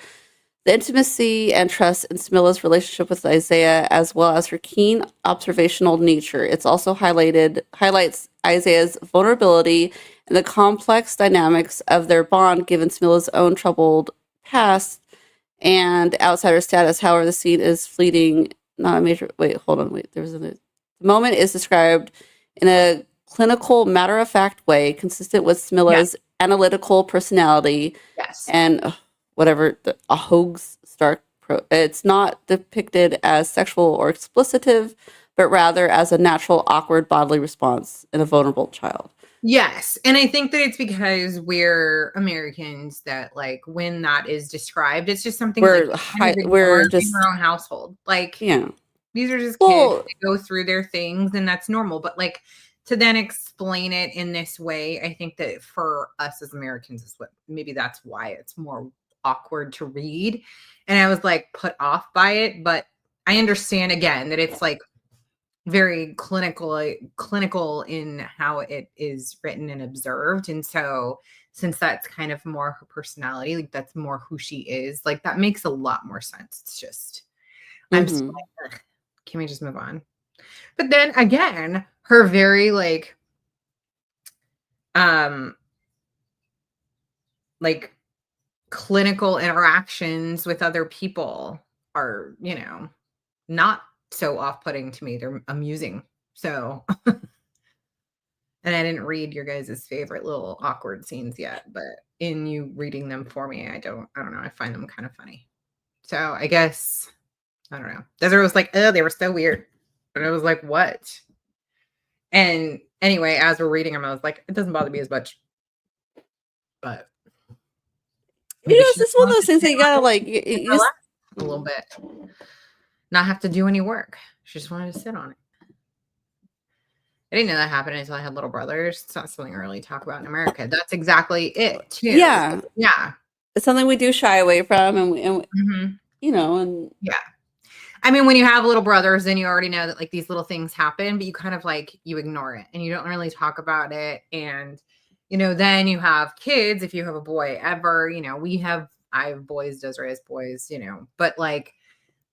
the intimacy and trust in Smilla's relationship with Isaiah, as well as her keen observational nature. It's also highlights Isaiah's vulnerability and the complex dynamics of their bond, given Smilla's own troubled past and outsider status. However, the scene is fleeting, not a major. Wait, hold on. Wait, the moment is described in a clinical, matter-of-fact way, consistent with Smilla's analytical personality. Yes. And whatever, a Hoeg's stark. It's not depicted as sexual or explicitive, but rather as a natural, awkward bodily response in a vulnerable child. Yes. And I think that it's because we're Americans that like when that is described, it's just something we're just in our own household. Like, these are just kids that go through their things and that's normal. But like to then explain it in this way, I think that for us as Americans is maybe that's why it's more awkward to read. And I was like put off by it. But I understand again that it's like very clinical in how it is written and observed. And so since that's kind of more her personality, like that's more who she is, like that makes a lot more sense. It's just I'm just like, can we just move on? But then again, her very like clinical interactions with other people are, not so off-putting to me. They're amusing. So, and I didn't read your guys' favorite little awkward scenes yet, but in you reading them for me, I don't know. I find them kind of funny. So I guess, I don't know. Desiree was like, oh, they were so weird. And I was like, what? And anyway, as we're reading them, I was like, it doesn't bother me as much. But maybe it's just one of those things that you gotta like you just a little bit. Not have to do any work. She just wanted to sit on it. I didn't know that happened until I had little brothers. It's not something I really talk about in America. That's exactly it, too. Yeah. Yeah. It's something we do shy away from, and you know, and yeah. I mean, when you have little brothers, then you already know that like these little things happen, but you kind of like you ignore it and you don't really talk about it. And then you have kids. If you have a boy ever, I have boys, Desiree has boys, but like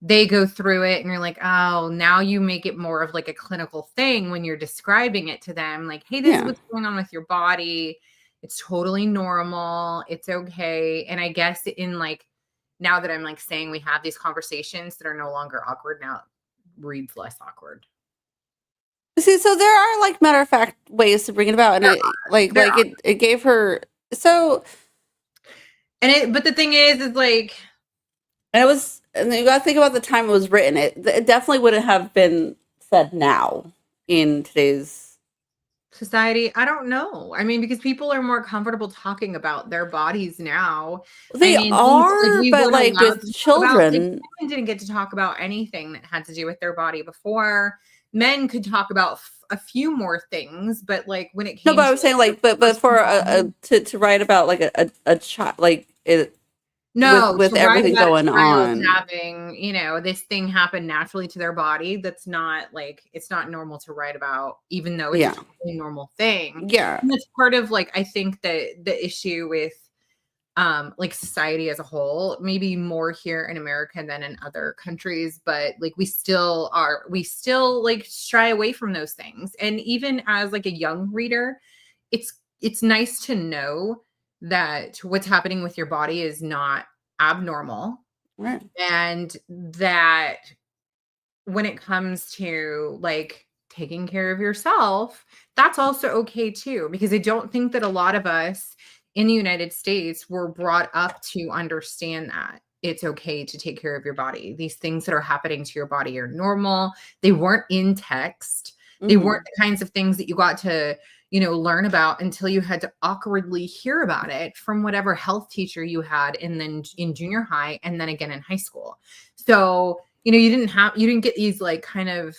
they go through it and you're like, oh, now you make it more of like a clinical thing when you're describing it to them. Like, hey, this is what's going on with your body. It's totally normal. It's okay. And I guess in like, now that I'm like saying we have these conversations that are no longer awkward, now it reads less awkward. See, so there are like matter of fact ways to bring it about. And it gave her so. But the thing is like, and you got to think about the time it was written. It definitely wouldn't have been said now in today's society. I don't know. I mean, because people are more comfortable talking about their bodies now. They are, but like with children, women didn't get to talk about anything that had to do with their body before. Men could talk about a few more things, but like when it came, but I was saying like, but for to write about like a child, like it. No, with everything going on, having this thing happen naturally to their body. That's not like it's not normal to write about, even though it's a totally normal thing. Yeah, and that's part of like I think that the issue with like society as a whole, maybe more here in America than in other countries, but like we still like shy away from those things. And even as like a young reader, it's nice to know that what's happening with your body is not abnormal. Right. And that when it comes to like taking care of yourself, that's also okay too, because I don't think that a lot of us in the United States were brought up to understand that it's okay to take care of your body. These things that are happening to your body are normal. They weren't in text. They weren't the kinds of things that you got to learn about until you had to awkwardly hear about it from whatever health teacher you had, and then in junior high, and then again in high school. So, you didn't get these like kind of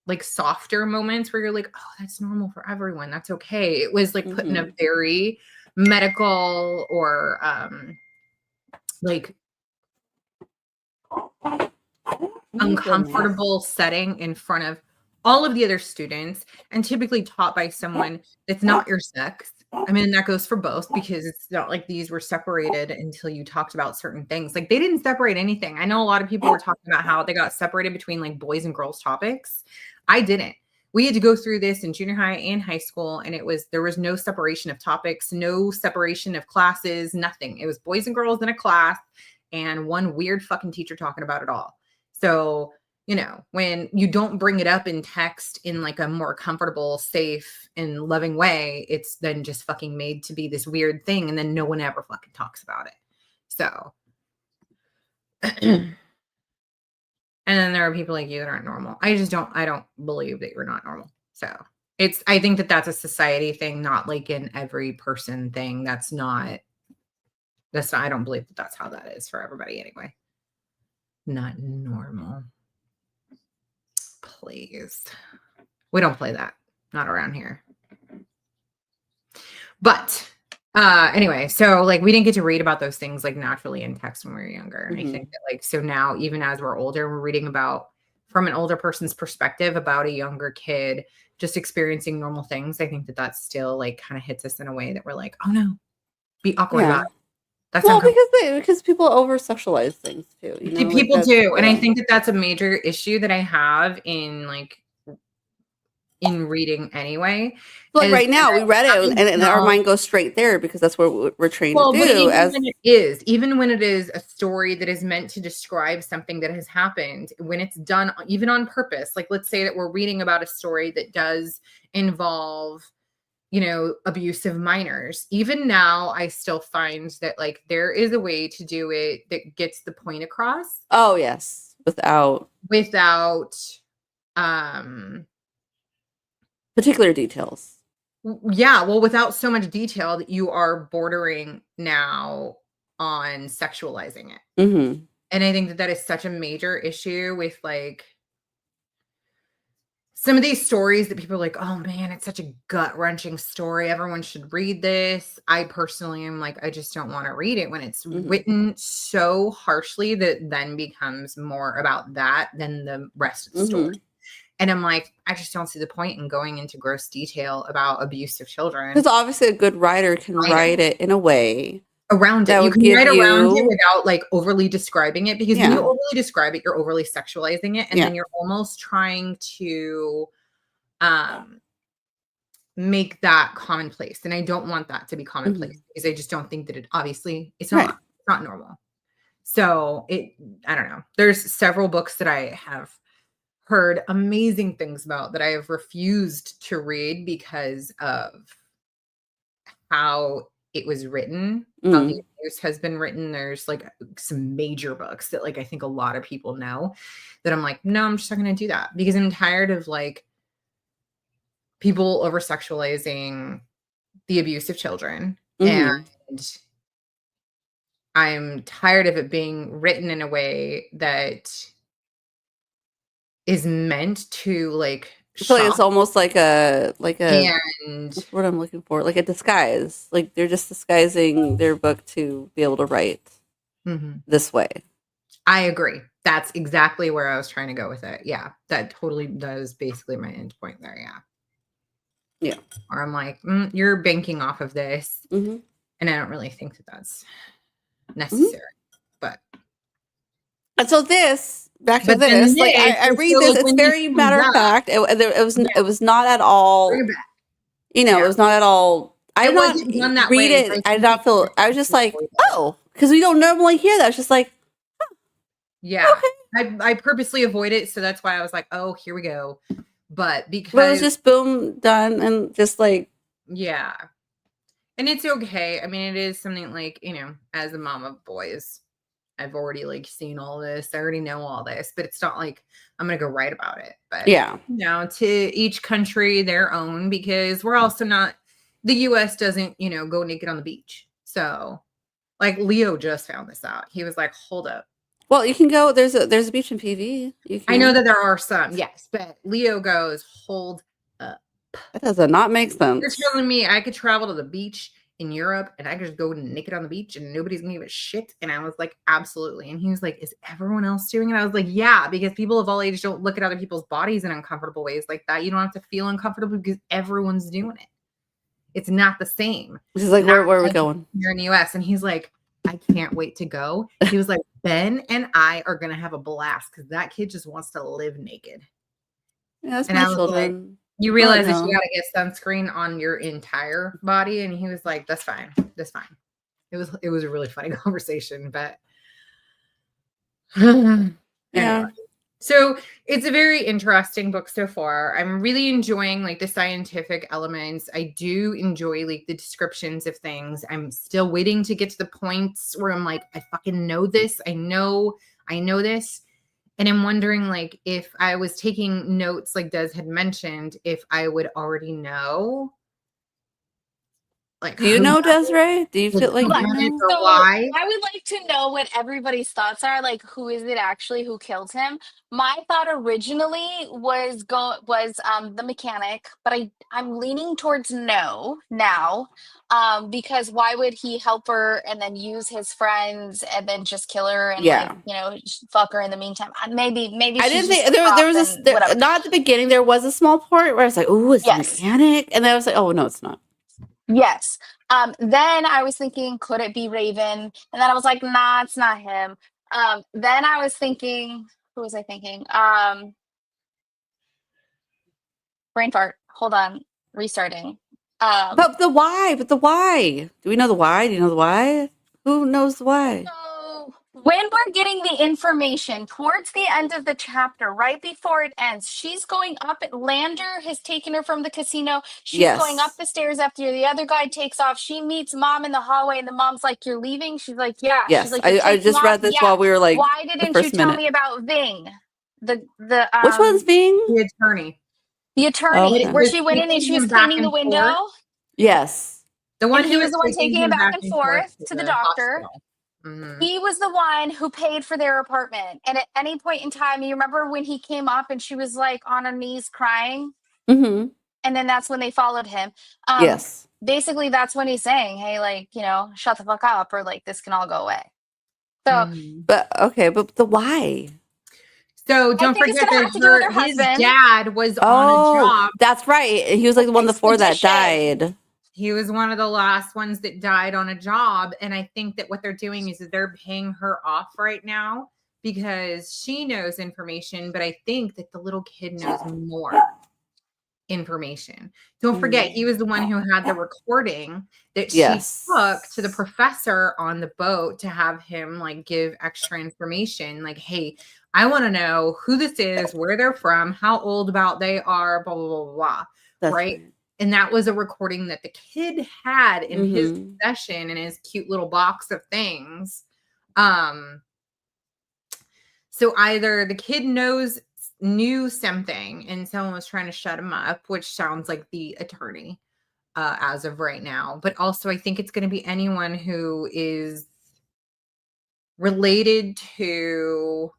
like softer moments where you're like, oh, that's normal for everyone. That's okay. It was like put in a very medical or like uncomfortable setting in front of all of the other students, and typically taught by someone that's not your sex. I mean, that goes for both, because it's not like these were separated until you talked about certain things. Like they didn't separate anything. I know a lot of people were talking about how they got separated between like boys and girls topics. I didn't. We had to go through this in junior high and high school, and there was no separation of topics, no separation of classes, nothing. It was boys and girls in a class and one weird fucking teacher talking about it all. So, when you don't bring it up in text in like a more comfortable, safe, and loving way, it's then just fucking made to be this weird thing, and then no one ever fucking talks about it. So, and then there are people like you that aren't normal. I don't believe that you're not normal. So I think that that's a society thing, not like an every person thing. I don't believe that that's how that is for everybody anyway. Not normal. Please. We don't play that. Not around here. But anyway, so like we didn't get to read about those things like naturally in text when we were younger. And I think that like, so now even as we're older, we're reading about from an older person's perspective about a younger kid just experiencing normal things. I think that that's still like kind of hits us in a way that we're like, oh no, be awkward about it. That's because people over sexualize things too. People do. And I think that that's a major issue that I have in reading anyway. Like right now, we read it and our mind goes straight there because that's what we're trained to do. Even when it is a story that is meant to describe something that has happened, when it's done even on purpose, like let's say that we're reading about a story that does involve abusive minors. Even now, I still find that like there is a way to do it that gets the point across. Oh yes, without particular details. Yeah, well, without so much detail that you are bordering now on sexualizing it. Mm-hmm. And I think that that is such a major issue with like some of these stories that people are like, oh man, it's such a gut-wrenching story. Everyone should read this. I personally am like, I just don't want to read it when it's written so harshly that then becomes more about that than the rest of the story. And I'm like, I just don't see the point in going into gross detail about abuse of children. Because obviously a good writer can write it in a way around it. You can write around it without like overly describing it, because when you overly describe it, you're overly sexualizing it. And then you're almost trying to make that commonplace. And I don't want that to be commonplace because I just don't think that it's not normal. So I don't know. There's several books that I have heard amazing things about that I have refused to read because of how it was written, how the abuse has been written. There's like some major books that like I think a lot of people know that I'm like, no, I'm just not going to do that, because I'm tired of like people over sexualizing the abuse of children. And I'm tired of it being written in a way that is meant to like so it's almost like a and that's what I'm looking for, like a disguise. Like they're just disguising their book to be able to write this way. I agree. That's exactly where I was trying to go with it. Yeah, that totally does basically my end point there. Yeah. Or I'm like, you're banking off of this, and I don't really think that that's necessary. But and so this. Back to this, like I read this, it's very matter of fact. It was not at all, you know, it was not at all. I did not read it. I did not feel. I was just like, oh, because we don't normally hear that. It's just like, yeah, okay. I purposely avoid it, so that's why I was like, oh, here we go. But because it was just boom, done, and just like, yeah, and it's okay. I mean, it is something like, you know, as a mom of boys, I've already like seen all this. I already know all this, but it's not like I'm going to go write about it. But yeah, you know, to each country their own, because we're also not, the US doesn't, you know, go naked on the beach. So like Leo just found this out. He was like, hold up. Well, you can go, there's a beach in PV. I know that there are some, yes, but Leo goes, hold up. That does not make sense. You're telling me I could travel to the beach in Europe and I could just go naked on the beach and nobody's gonna give a shit? And I was like, absolutely. And he was like, is everyone else doing it? I was like, yeah, because people of all ages don't look at other people's bodies in uncomfortable ways like that. You don't have to feel uncomfortable because everyone's doing it. It's not the same. This is like, where are we going? Here in the US. And he's like, I can't wait to go. He was like, Ben and I are gonna have a blast because that kid just wants to live naked. Yeah, that's my children. Like, you realize that you got to get sunscreen on your entire body. And he was like, that's fine. That's fine. It was a really funny conversation, but yeah. So it's a very interesting book so far. I'm really enjoying like the scientific elements. I do enjoy like the descriptions of things. I'm still waiting to get to the points where I'm like, I fucking know this. I know this. And I'm wondering, like, if I was taking notes, like Des had mentioned, if I would already know. Like, do you know, Desiree? Do you feel like you know? So why? I would like to know what everybody's thoughts are. Like, who is it actually who killed him? My thought originally was the mechanic, but I'm leaning towards no now, because why would he help her and then use his friends and then just kill her and like, you know, fuck her in the meantime? Maybe I didn't think there was not at the beginning. There was a small part where I was like, oh, it's a mechanic, and then I was like, oh no, it's not. Yes. Then I was thinking, could it be Raven? And then I was like, nah, it's not him. Then I was thinking, who was I thinking? Brain fart. Hold on. Restarting. But the why? Do we know the why? Do you know the why? Who knows the why? So when we're getting the information towards the end of the chapter, right before it ends, she's going up. Lander has taken her from the casino. She's going up the stairs after the other guy takes off. She meets mom in the hallway, and the mom's like, "You're leaving?" She's like, "Yeah." Yes, she's like, I just read this while we were like, why didn't you tell me about Ving? The which one's Ving? The attorney. The attorney, Okay. where she went in and she was cleaning the window. Yes. The one And who he was the one taking him back and forth to the doctor. Mm-hmm. He was the one who paid for their apartment. And at any point in time, you remember when he came up and she was like on her knees crying? Mm-hmm. And then that's when they followed him. Yes. Basically, that's when he's saying, hey, like, you know, shut the fuck up, or like, this can all go away. So, But okay, but the why? So don't think it's forget gonna have to do with her his husband. dad was on a job. That's right. He was like the one before that Expedition. died. He was one of the last ones that died on a job. And I think that what they're doing is that they're paying her off right now because she knows information. But I think that the little kid knows more information. Don't forget, he was the one who had the recording that she took to the professor on the boat to have him like give extra information. Like, hey, I want to know who this is, where they're from, how old about they are, blah, blah, blah, blah. That's right? And that was a recording that the kid had in his possession in his cute little box of things. So either the kid knew something and someone was trying to shut him up, which sounds like the attorney as of right now. But also I think it's going to be anyone who is related to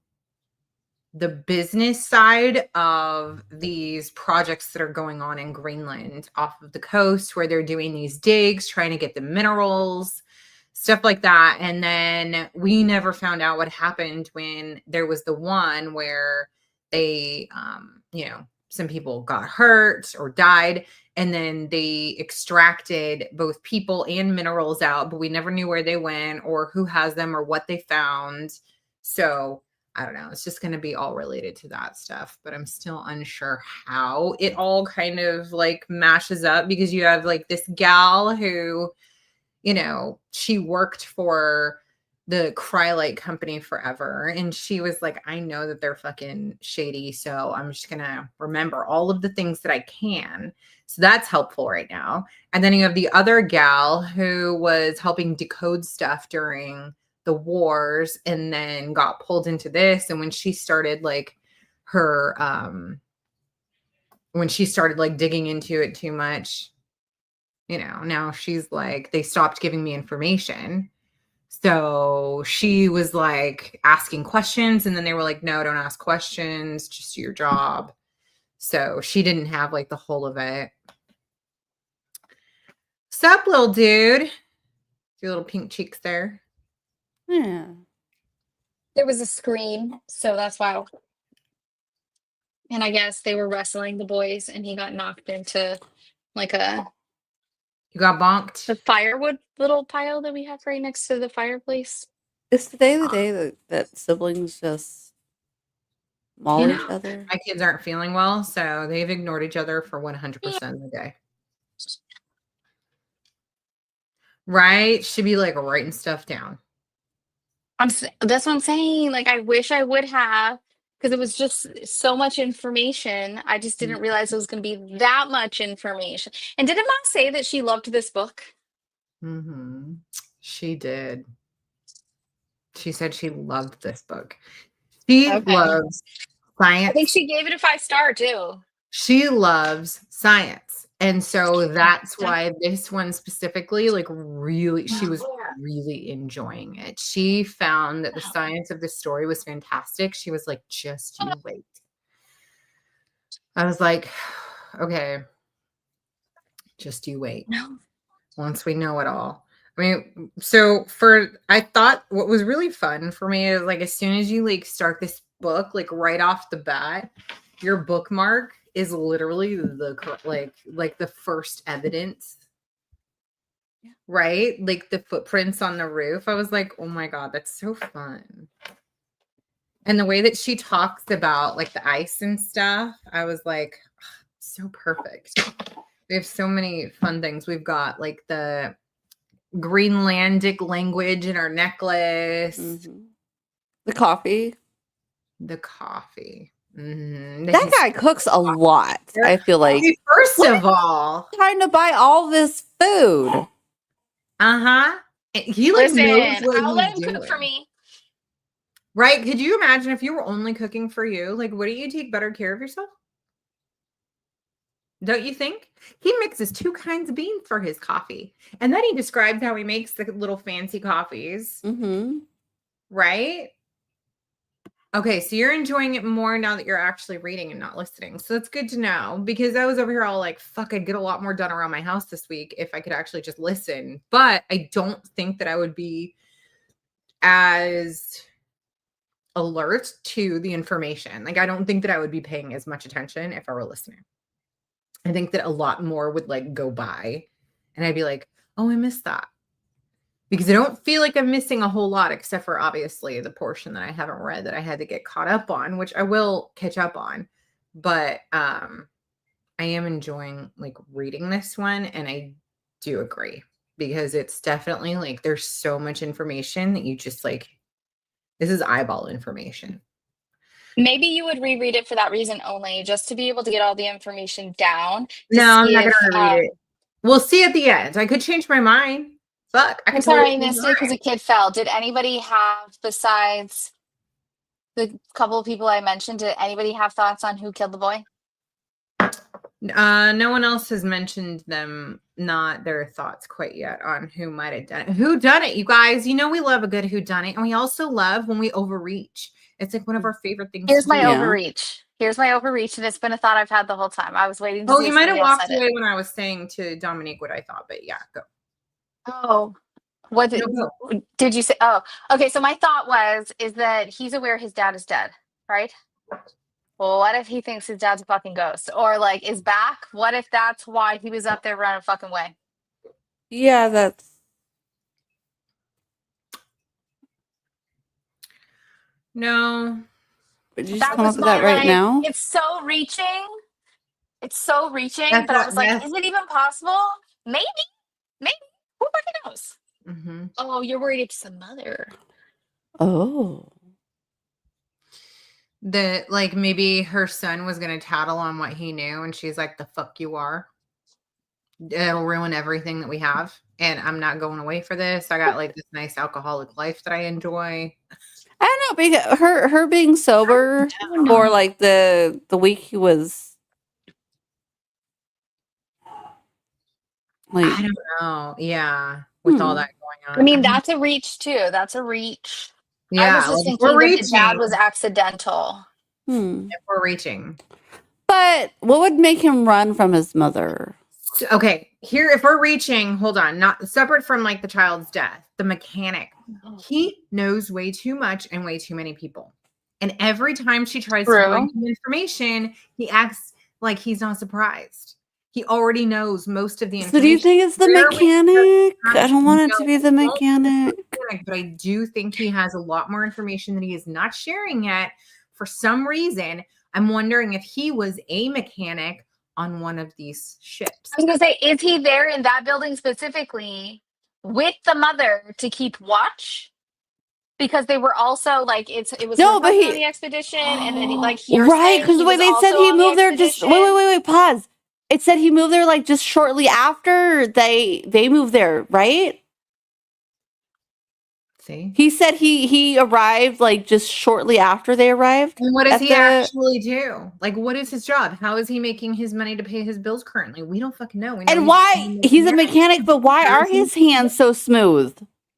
the business side of these projects that are going on in Greenland off of the coast where they're doing these digs, trying to get the minerals, stuff like that. And then we never found out what happened when there was the one where they, some people got hurt or died, and then they extracted both people and minerals out, but we never knew where they went or who has them or what they found. So I don't know. It's just going to be all related to that stuff, but I'm still unsure how it all kind of like mashes up because you have like this gal who, she worked for the Cryolite company forever. And she was like, I know that they're fucking shady. So I'm just going to remember all of the things that I can. So that's helpful right now. And then you have the other gal who was helping decode stuff during the wars and then got pulled into this. And when she started like her, digging into it too much, now she's like, they stopped giving me information. So she was like asking questions and then they were like, no, don't ask questions, just do your job. So she didn't have like the whole of it. Sup, little dude? Your little pink cheeks there. Yeah. There was a scream, so that's why. And I guess they were wrestling the boys and he got knocked into like You got bonked? The firewood little pile that we have right next to the fireplace. Is today the day that siblings just maul each other? My kids aren't feeling well, so they've ignored each other for 100% of the day. Right? Should be like writing stuff down. That's what I'm saying. Like, I wish I would have, because it was just so much information. I just didn't realize it was going to be that much information. And didn't Mom say that she loved this book? Mm-hmm. She did. She said she loved this book. She loves science. I think she gave it a 5-star too. She loves science. And so that's why this one specifically, like really, she was really enjoying it. She found that the science of the story was fantastic. She was like, just you wait. I was like, okay, just you wait. Once we know it all. I mean, so I thought what was really fun for me is like, as soon as you like start this book, like right off the bat, your bookmark is literally the first evidence, right? Like the footprints on the roof. I was like, oh my God, that's so fun. And the way that she talks about like the ice and stuff, I was like, oh, so perfect. We have so many fun things. We've got like the Greenlandic language in our necklace. Mm-hmm. The coffee. Mm-hmm. That guy cooks a lot. I feel like. First of all, trying to buy all this food. He like knows what I'll let him doing. cook for me. Right? Could you imagine if you were only cooking for you? Like, wouldn't you take better care of yourself? Don't you think? He mixes 2 kinds of beans for his coffee. And then he describes how he makes the little fancy coffees. Mm-hmm. Right? Okay, so you're enjoying it more now that you're actually reading and not listening. So that's good to know, because I was over here all like, fuck, I'd get a lot more done around my house this week if I could actually just listen. But I don't think that I would be as alert to the information. Like, I don't think that I would be paying as much attention if I were listening. I think that a lot more would like go by and I'd be like, oh, I missed that. Because I don't feel like I'm missing a whole lot, except for obviously the portion that I haven't read that I had to get caught up on, which I will catch up on. But I am enjoying like reading this one, and I do agree, because it's definitely like there's so much information that you just like, this is eyeball information. Maybe you would reread it for that reason only, just to be able to get all the information down. No, I'm not going to read it. We'll see at the end. I could change my mind. Fuck. I'm sorry I missed it because a kid fell. Did anybody have, besides the couple of people I mentioned, did anybody have thoughts on who killed the boy? No one else has mentioned not their thoughts quite yet on who might have done it. Who done it, you guys? You know we love a good who done it, and we also love when we overreach. It's like one of our favorite things. Here's my overreach. Here's my overreach, and it's been a thought I've had the whole time. I was waiting to see. You might have walked away when I was saying to Dominique what I thought, but yeah, go. Oh, what did you say? Oh, okay. So my thought is that he's aware his dad is dead, right? Well, what if he thinks his dad's a fucking ghost, or like is back? What if that's why he was up there running fucking away? Yeah, that's. No. Would you just come up with that right now? It's so reaching. It's so reaching, but I was like, is it even possible? Maybe. Who fucking knows? Mm-hmm. Oh, you're worried it's the mother. Oh. That like maybe her son was gonna tattle on what he knew, and she's like, "The fuck you are." It'll ruin everything that we have, and I'm not going away for this. I got like this nice alcoholic life that I enjoy. I don't know, because her being sober for like the week he was. Like, I don't know. Yeah, with all that going on. I mean, that's a reach too. That's a reach. Yeah, I was just thinking that his dad was accidental. If we're reaching. But what would make him run from his mother? Okay, here, if we're reaching, hold on, not separate from like the child's death, the mechanic, he knows way too much and way too many people. And every time she tries to bring him information, he acts like he's not surprised. He already knows most of the information. So do you think it's the mechanic? I don't want it to be the mechanic. But I do think he has a lot more information that he is not sharing yet. For some reason, I'm wondering if he was a mechanic on one of these ships. I was going to say, is he there in that building specifically with the mother to keep watch? Because they were also like, it was on the expedition, and then right, because the way they said he moved there, just wait, pause. It said he moved there like just shortly after they moved there, right? See, he said he arrived like just shortly after they arrived. And what does he actually do? Like, what is his job? How is he making his money to pay his bills currently? We don't fucking know. And why he's a mechanic, but why are his hands so smooth?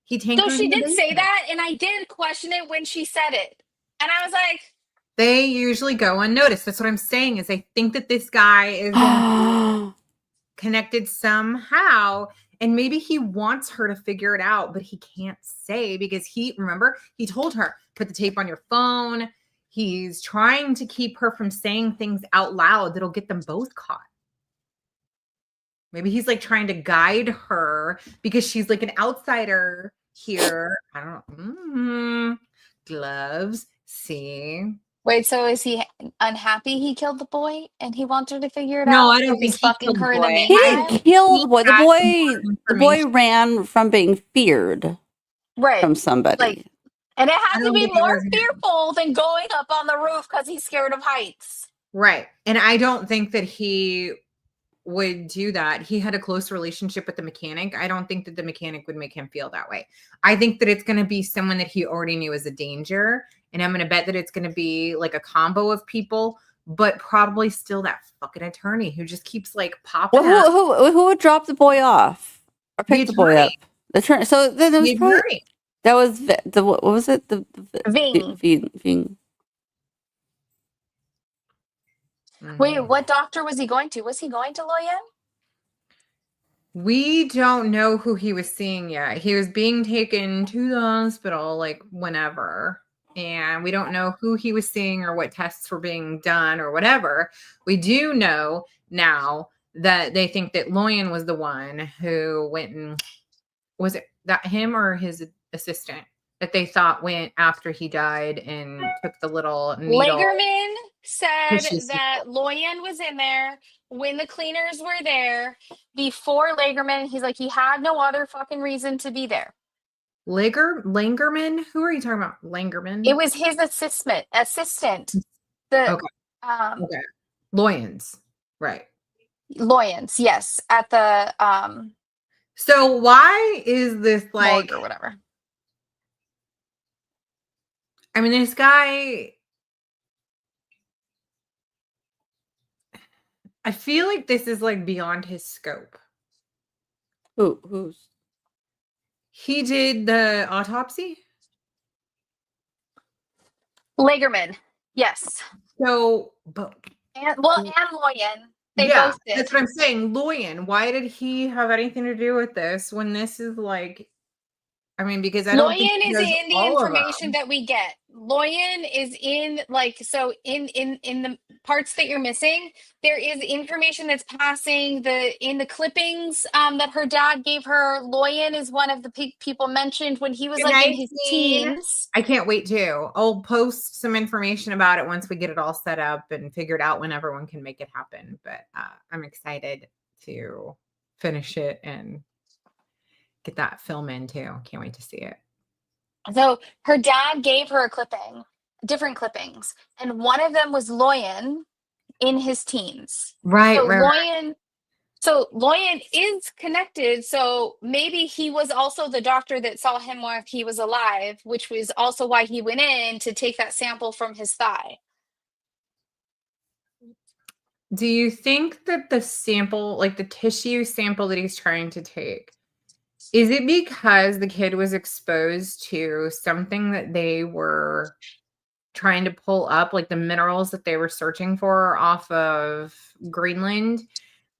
So she did say that, and I did question it when she said it, and I was like, they usually go unnoticed. That's what I'm saying. Is I think that this guy is connected somehow. And maybe he wants her to figure it out, but he can't say because he told her, put the tape on your phone. He's trying to keep her from saying things out loud that'll get them both caught. Maybe he's like trying to guide her because she's like an outsider here. I don't know. Gloves. See. Wait, so is he unhappy he killed the boy and he wants her to figure it out? No, I don't think he's fucking her in the He didn't kill the boy. The boy ran from being feared from somebody. Like, and it has to be more fearful than going up on the roof because he's scared of heights. Right. And I don't think that he would do that. He had a close relationship with the mechanic. I don't think that the mechanic would make him feel that way. I think that it's going to be someone that he already knew as a danger. And I'm going to bet that it's going to be like a combo of people but probably still that fucking attorney who just keeps like popping up. Well, who would drop the boy off or pick the boy up? The attorney. So then it was probably that was the what was it? The Ving. Ving. Wait, what doctor was he going to? Was he going to Loyan? We don't know who he was seeing yet. He was being taken to the hospital like whenever. And we don't know who he was seeing or what tests were being done or whatever. We do know now that they think that Loyan was the one who went and was it that him or his assistant that they thought went after he died and took the little needle. Lagerman said that Loyan was in there when the cleaners were there before Lagerman. He's like, he had no other fucking reason to be there. Langerman? Who are you talking about? Langerman? It was his assistant. Okay. Loyans. Right. Loyans, yes. At the So why is this like or whatever? I mean, this guy, I feel like this is like beyond his scope. Who's? He did the autopsy? Lagerman, yes. So, and Loyan. They both did. That's what I'm saying. Loyan, why did he have anything to do with this when this is like, I mean, because I don't think Loyan is in the information that we get. Loyan is in in the parts that you're missing, there is information that's passing in the clippings that her dad gave her. Loyan is one of the people mentioned when he was in his teens. I can't wait to. I'll post some information about it once we get it all set up and figured out when everyone can make it happen. But I'm excited to finish it and get that film in too. Can't wait to see it. So her dad gave her a clipping, different clippings, and one of them was Loyan in his teens. Right. So Loyan is connected. So maybe he was also the doctor that saw him while he was alive, which was also why he went in to take that sample from his thigh. Do you think that the sample, like the tissue sample that he's trying to take, is it because the kid was exposed to something that they were trying to pull up, like the minerals that they were searching for off of Greenland?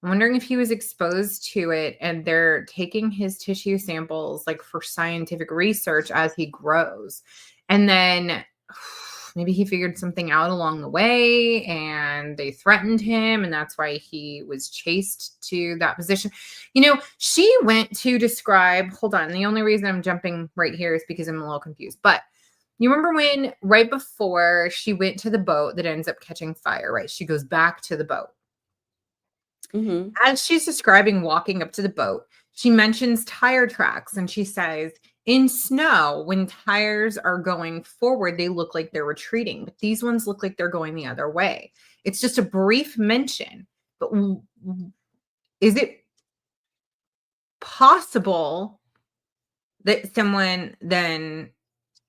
I'm wondering if he was exposed to it and they're taking his tissue samples like for scientific research as he grows. And then maybe he figured something out along the way and they threatened him. And that's why he was chased to that position. You know, she went to describe, hold on. The only reason I'm jumping right here is because I'm a little confused. But you remember when right before she went to the boat that ends up catching fire, right? She goes back to the boat. Mm-hmm. As she's describing walking up to the boat, she mentions tire tracks and she says, in snow, when tires are going forward, they look like they're retreating, but these ones look like they're going the other way. It's just a brief mention, but is it possible that someone then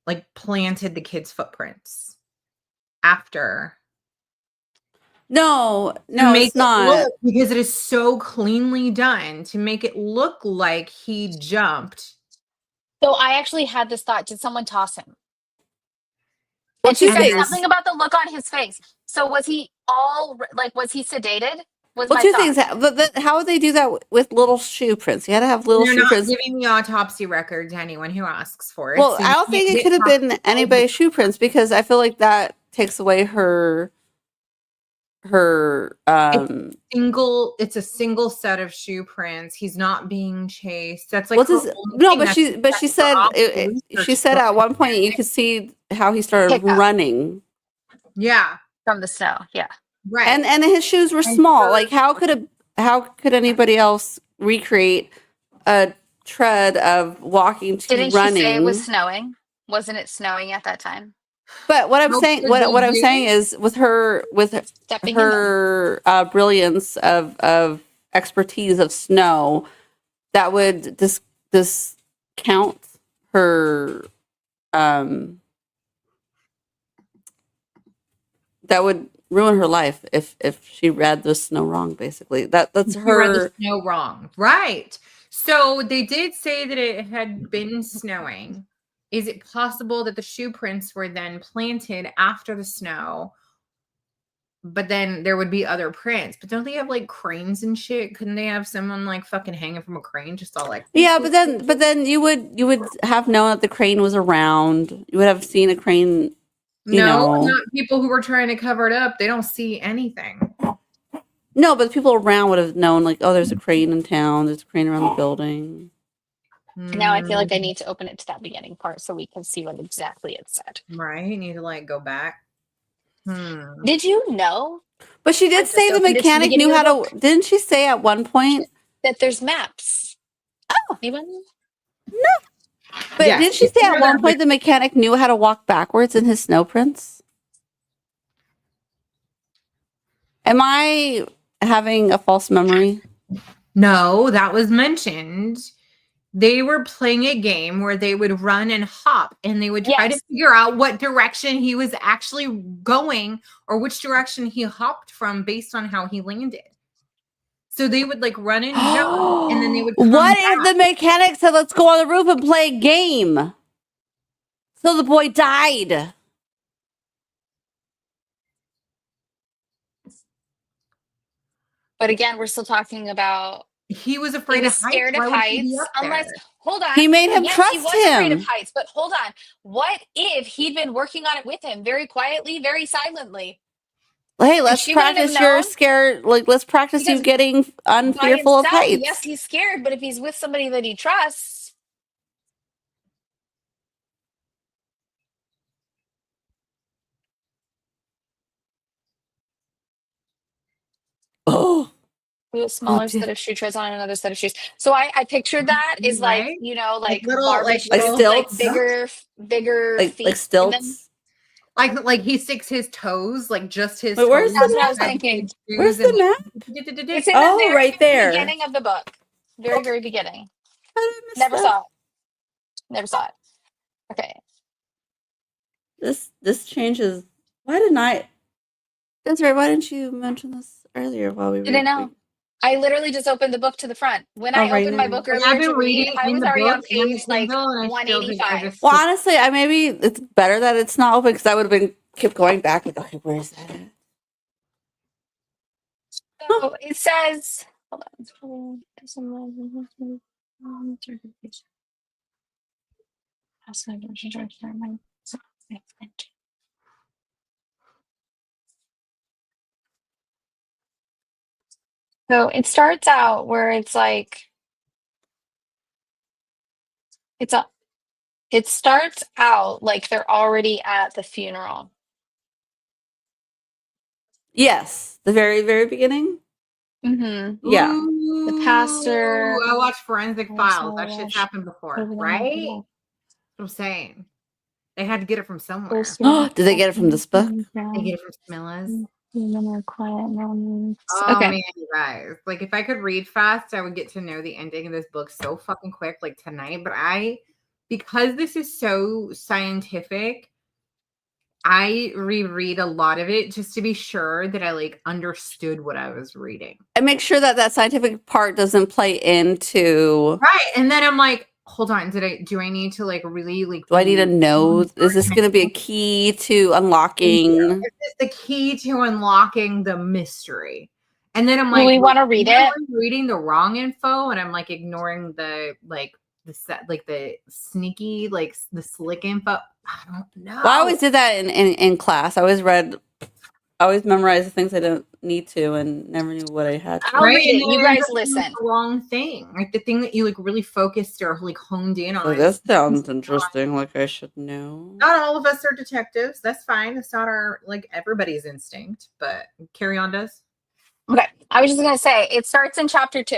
like planted the kid's footprints after? No, it's not. Because it is so cleanly done to make it look like he jumped. So I actually had this thought. Did someone toss him? Well, and she said something about the look on his face. So was he was he sedated? Well, two things. But how would they do that with little shoe prints? You had to have little shoe prints. They're not giving the autopsy record to anyone who asks for it. Well, so I don't think it could have been anybody's shoe prints because I feel like that takes away her it's a single set of shoe prints. He's not being chased. That's like she said at one point you could see how he started running. Yeah, from the snow. Yeah, right. And his shoes were small. Like how could anybody else recreate a tread of walking to running? Didn't she say it was snowing? Wasn't it snowing at that time? But what I'm saying, what I'm saying is, with her brilliance of expertise of snow, that would discount her. That would ruin her life if she read the snow wrong. Basically, that's She read the her. snow wrong, right? So they did say that it had been snowing. Is it possible that the shoe prints were then planted after the snow? But then there would be other prints. But don't they have like cranes and shit? Couldn't they have someone like fucking hanging from a crane just all like Yeah, but then you would have known that the crane was around. You would have seen a crane. No, not people who were trying to cover it up. They don't see anything. No, but the people around would have known, like, oh, there's a crane in town. There's a crane around the building. Now I feel like I need to open it to that beginning part so we can see what exactly it said. Right? You need to like go back. Did you know? But she did say the mechanic knew how to. Didn't she say at one point that there's maps? Oh, anyone? No. But didn't she say at one point the mechanic knew how to walk backwards in his snow prints? Am I having a false memory? No, that was mentioned. They were playing a game where they would run and hop and they would try to figure out what direction he was actually going or which direction he hopped from based on how he landed. So they would like run and jump and then they would come What back. if the mechanic said, let's go on the roof and play a game? So the boy died. But again, we're still talking about he was afraid of heights. Scared of heights. Unless, hold on. He made him trust he was him. Afraid of heights, but hold on. What if he'd been working on it with him very quietly, very silently? Hey, let's practice your scared. Like, let's practice you getting unfearful of heights. Yes, he's scared, but if he's with somebody that he trusts. Oh. A smaller set of shoe treads on another set of shoes. So I pictured that is like, you know, like little, like stilts, like bigger like, feet. Like stilts. Like he sticks his toes, like just his toes. That's what I was thinking. Where's the map? It's in the very, right there. Beginning of the book. Very, very beginning. Never saw it. Okay. This changes. Why didn't I? That's right. Why didn't you mention this earlier while we were Didn't know. I literally just opened the book to the front. When I opened my book earlier to read, I was already on page like 185. Well, honestly, maybe it's better that it's not open because I would have kept going back. Like, okay, where is that at? So it says, hold on. So it starts out where it's like, it starts out like they're already at the funeral. Yes, the very, very beginning. Mm-hmm. Yeah. The pastor. I watched Forensic Files. That shit's happened before, right? That's what I'm saying. They had to get it from somewhere. Did they get it from this book? They get it from Smilla's. Oh man, you guys. Like if I could read fast, I would get to know the ending of this book so fucking quick, like tonight. But because this is so scientific, I reread a lot of it just to be sure that I like understood what I was reading. And make sure that scientific part doesn't play into right. And then I'm like, hold on, do I need to like really like do I need to know? Is this gonna be a key to unlocking? Is this the key to unlocking the mystery? And then I'm like, we want to read it. I'm reading the wrong info and I'm like ignoring the sneaky, like the slick info. I don't know. Well, I always did that in class. I always memorized the things I don't need to and never knew what I had to. I'll read it. You guys listen. The wrong thing. Like the thing that you like really focused or like honed in on. So this sounds interesting. Like I should know. Not all of us are detectives. That's fine. It's not our like everybody's instinct, but carry on does. Okay. I was just going to say, it starts in chapter 2.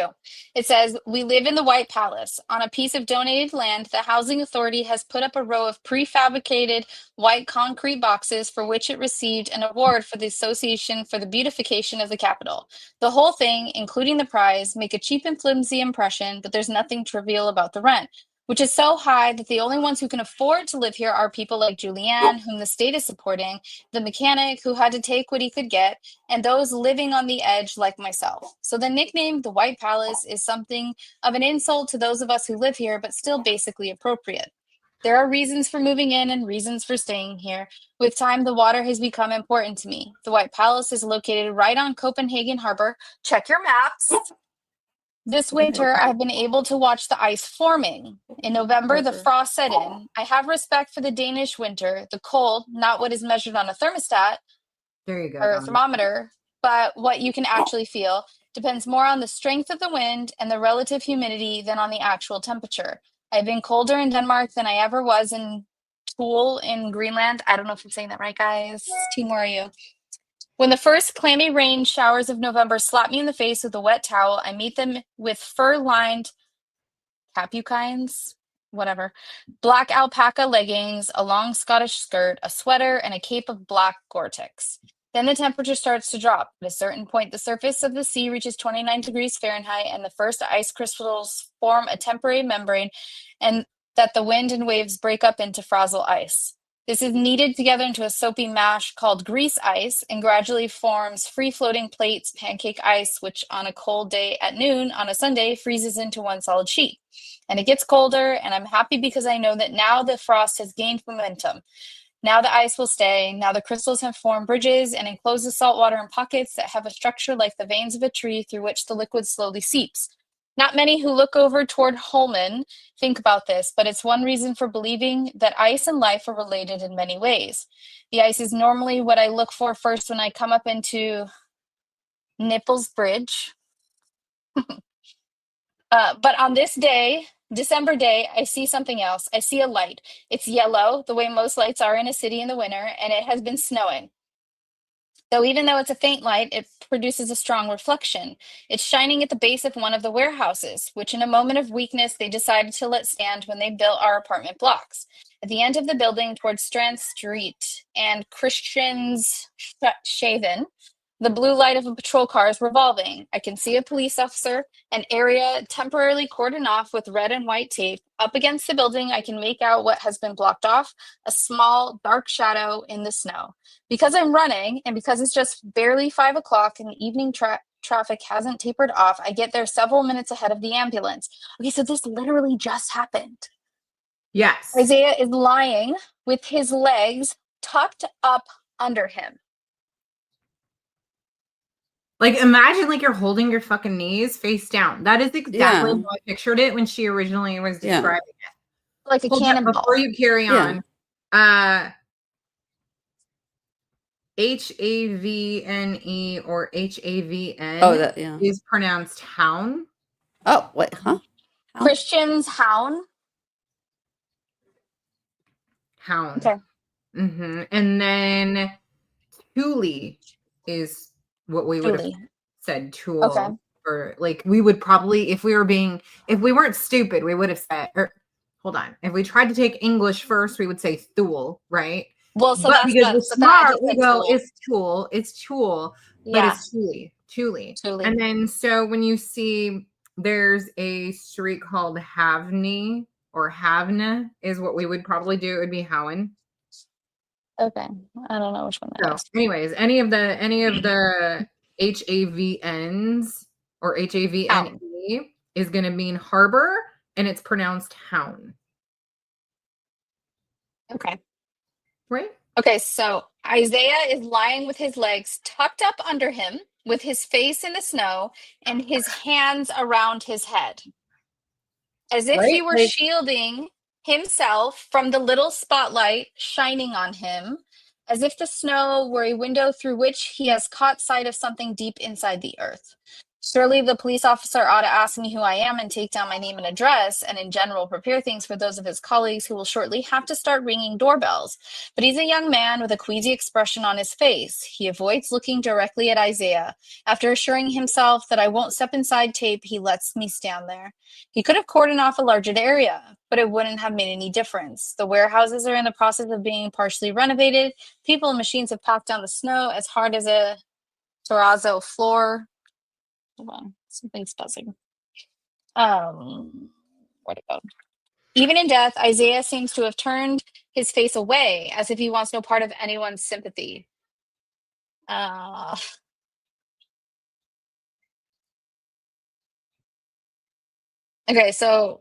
It says, we live in the White Palace. On a piece of donated land, the housing authority has put up a row of prefabricated white concrete boxes for which it received an award for the Association for the Beautification of the Capital. The whole thing, including the prize, make a cheap and flimsy impression, but there's nothing trivial about the rent. which is so high that the only ones who can afford to live here are people like Julianne, whom the state is supporting, the mechanic who had to take what he could get, and those living on the edge like myself. So the nickname, the White Palace, is something of an insult to those of us who live here, but still basically appropriate. There are reasons for moving in and reasons for staying here. With time, the water has become important to me. The White Palace is located right on Copenhagen Harbor. Check your maps. This winter, I've been able to watch the ice forming. In November, the frost set in. I have respect for the Danish winter, the cold, not what is measured on a thermostat There you go. or a thermometer, but what you can actually feel. Depends more on the strength of the wind and the relative humidity than on the actual temperature. I've been colder in Denmark than I ever was in Thule in Greenland. I don't know if I'm saying that right, guys. Team, where are you? When the first clammy rain showers of November slap me in the face with a wet towel, I meet them with fur-lined capuchines, whatever, black alpaca leggings, a long Scottish skirt, a sweater, and a cape of black Gore-Tex. Then the temperature starts to drop. At a certain point, the surface of the sea reaches 29 degrees Fahrenheit, and the first ice crystals form a temporary membrane, and that the wind and waves break up into fragile ice. This is kneaded together into a soapy mash called grease ice and gradually forms free-floating plates, pancake ice, which on a cold day at noon on a Sunday freezes into one solid sheet. And it gets colder, and I'm happy because I know that now the frost has gained momentum. Now the ice will stay. Now the crystals have formed bridges and enclosed the salt water in pockets that have a structure like the veins of a tree through which the liquid slowly seeps. Not many who look over toward Holman think about this, but it's one reason for believing that ice and life are related in many ways. The ice is normally what I look for first when I come up into Nipples Bridge. But on this day, December day, I see something else. I see a light. It's yellow, the way most lights are in a city in the winter, and it has been snowing. So even though it's a faint light, it produces a strong reflection. It's shining at the base of one of the warehouses, which in a moment of weakness, they decided to let stand when they built our apartment blocks. At the end of the building towards Strand Street and Christian's Shaven, the blue light of a patrol car is revolving. I can see a police officer, an area temporarily cordoned off with red and white tape. Up against the building, I can make out what has been blocked off, a small dark shadow in the snow. Because I'm running and because it's just barely 5 o'clock and the evening traffic hasn't tapered off, I get there several minutes ahead of the ambulance. Okay, so this literally just happened. Yes. Isaiah is lying with his legs tucked up under him. Like, imagine like you're holding your fucking knees face down. That is exactly how I pictured it when she originally was describing it. Like a cannonball. Before you carry on, Havne or Havn is pronounced hound. Oh, wait, huh? How? Christian's hound. Hound. Okay. Mm-hmm. And then Thule is what we would have said tool. Okay. Or like we would probably, if we weren't stupid, we would have said, hold on. If we tried to take English first, we would say Thule, right? Well, so but because we're smart, we go, it's tool, but it's Thule. And then so when you see there's a street called Havne or Havne is what we would probably do. It would be Howen. Okay. I don't know which one that is. Anyways, any of the HAVNs or HAVNE is going to mean harbor, and it's pronounced hound. Okay. Right? Okay, so Isaiah is lying with his legs tucked up under him, with his face in the snow, and his hands around his head. As if he were shielding himself from the little spotlight shining on him, as if the snow were a window through which he has caught sight of something deep inside the earth. Surely the police officer ought to ask me who I am and take down my name and address, and in general prepare things for those of his colleagues who will shortly have to start ringing doorbells. But he's a young man with a queasy expression on his face. He avoids looking directly at Isaiah. After assuring himself that I won't step inside tape, he lets me stand there. He could have cordoned off a larger area, but it wouldn't have made any difference. The warehouses are in the process of being partially renovated. People and machines have packed down the snow as hard as a terrazzo floor. Hold on, something's buzzing. Where'd it go? Even in death, Isaiah seems to have turned his face away, as if he wants no part of anyone's sympathy. Okay, so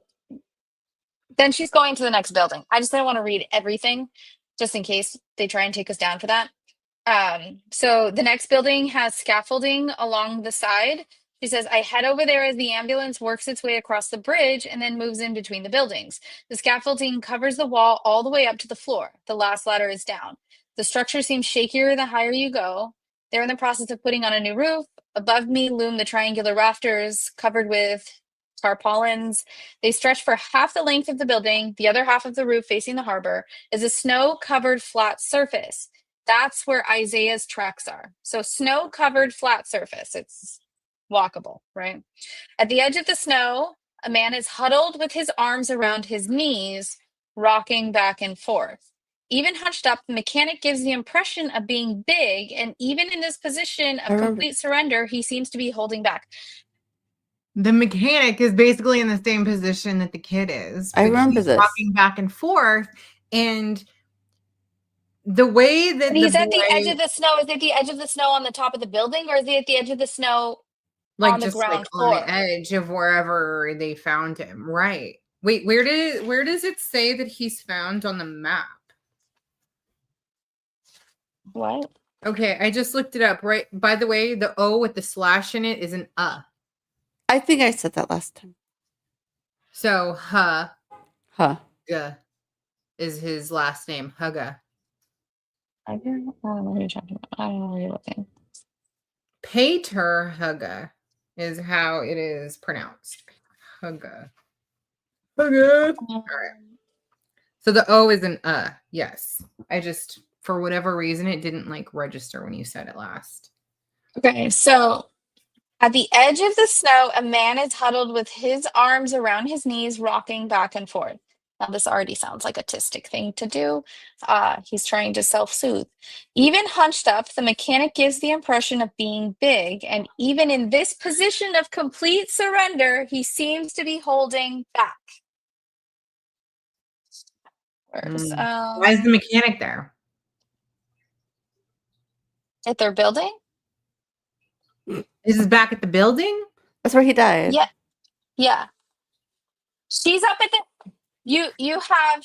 then she's going to the next building. I just didn't want to read everything, just in case they try and take us down for that. So the next building has scaffolding along the side. She says, I head over there as the ambulance works its way across the bridge and then moves in between the buildings. The scaffolding covers the wall all the way up to the floor. The last ladder is down. The structure seems shakier the higher you go. They're in the process of putting on a new roof. Above me loom the triangular rafters covered with tarpaulins. They stretch for half the length of the building. The other half of the roof facing the harbor is a snow-covered flat surface. That's where Isaiah's tracks are. So snow-covered flat surface. It's walkable, right? At the edge of the snow, a man is huddled with his arms around his knees, rocking back and forth. Even hunched up, the mechanic gives the impression of being big, and even in this position of complete surrender, he seems to be holding back. The mechanic is basically in the same position that the kid is. I remember this. Walking back and forth, and the way that he's at the edge of the snow. Is it the edge of the snow on the top of the building, or is he at the edge of the snow on the ground floor? On the edge of wherever they found him? Right. Wait, where does it say that he's found on the map? What? Okay, I just looked it up. Right. By the way, the O with the slash in it is an I think I said that last time. So, is his last name. Hugga. I don't know what you're talking about. I don't know what you're looking. Peter Høeg is how it is pronounced. Hugga. All right. So the O is an yes. I just, for whatever reason, it didn't register when you said it last. Okay, so at the edge of the snow, a man is huddled with his arms around his knees, rocking back and forth. Now, this already sounds like a tistic thing to do. He's trying to self-soothe. Even hunched up, the mechanic gives the impression of being big, and even in this position of complete surrender, he seems to be holding back. Why is the mechanic there? At their building? Is this back at the building? That's where he died. Yeah. She's up at the. You have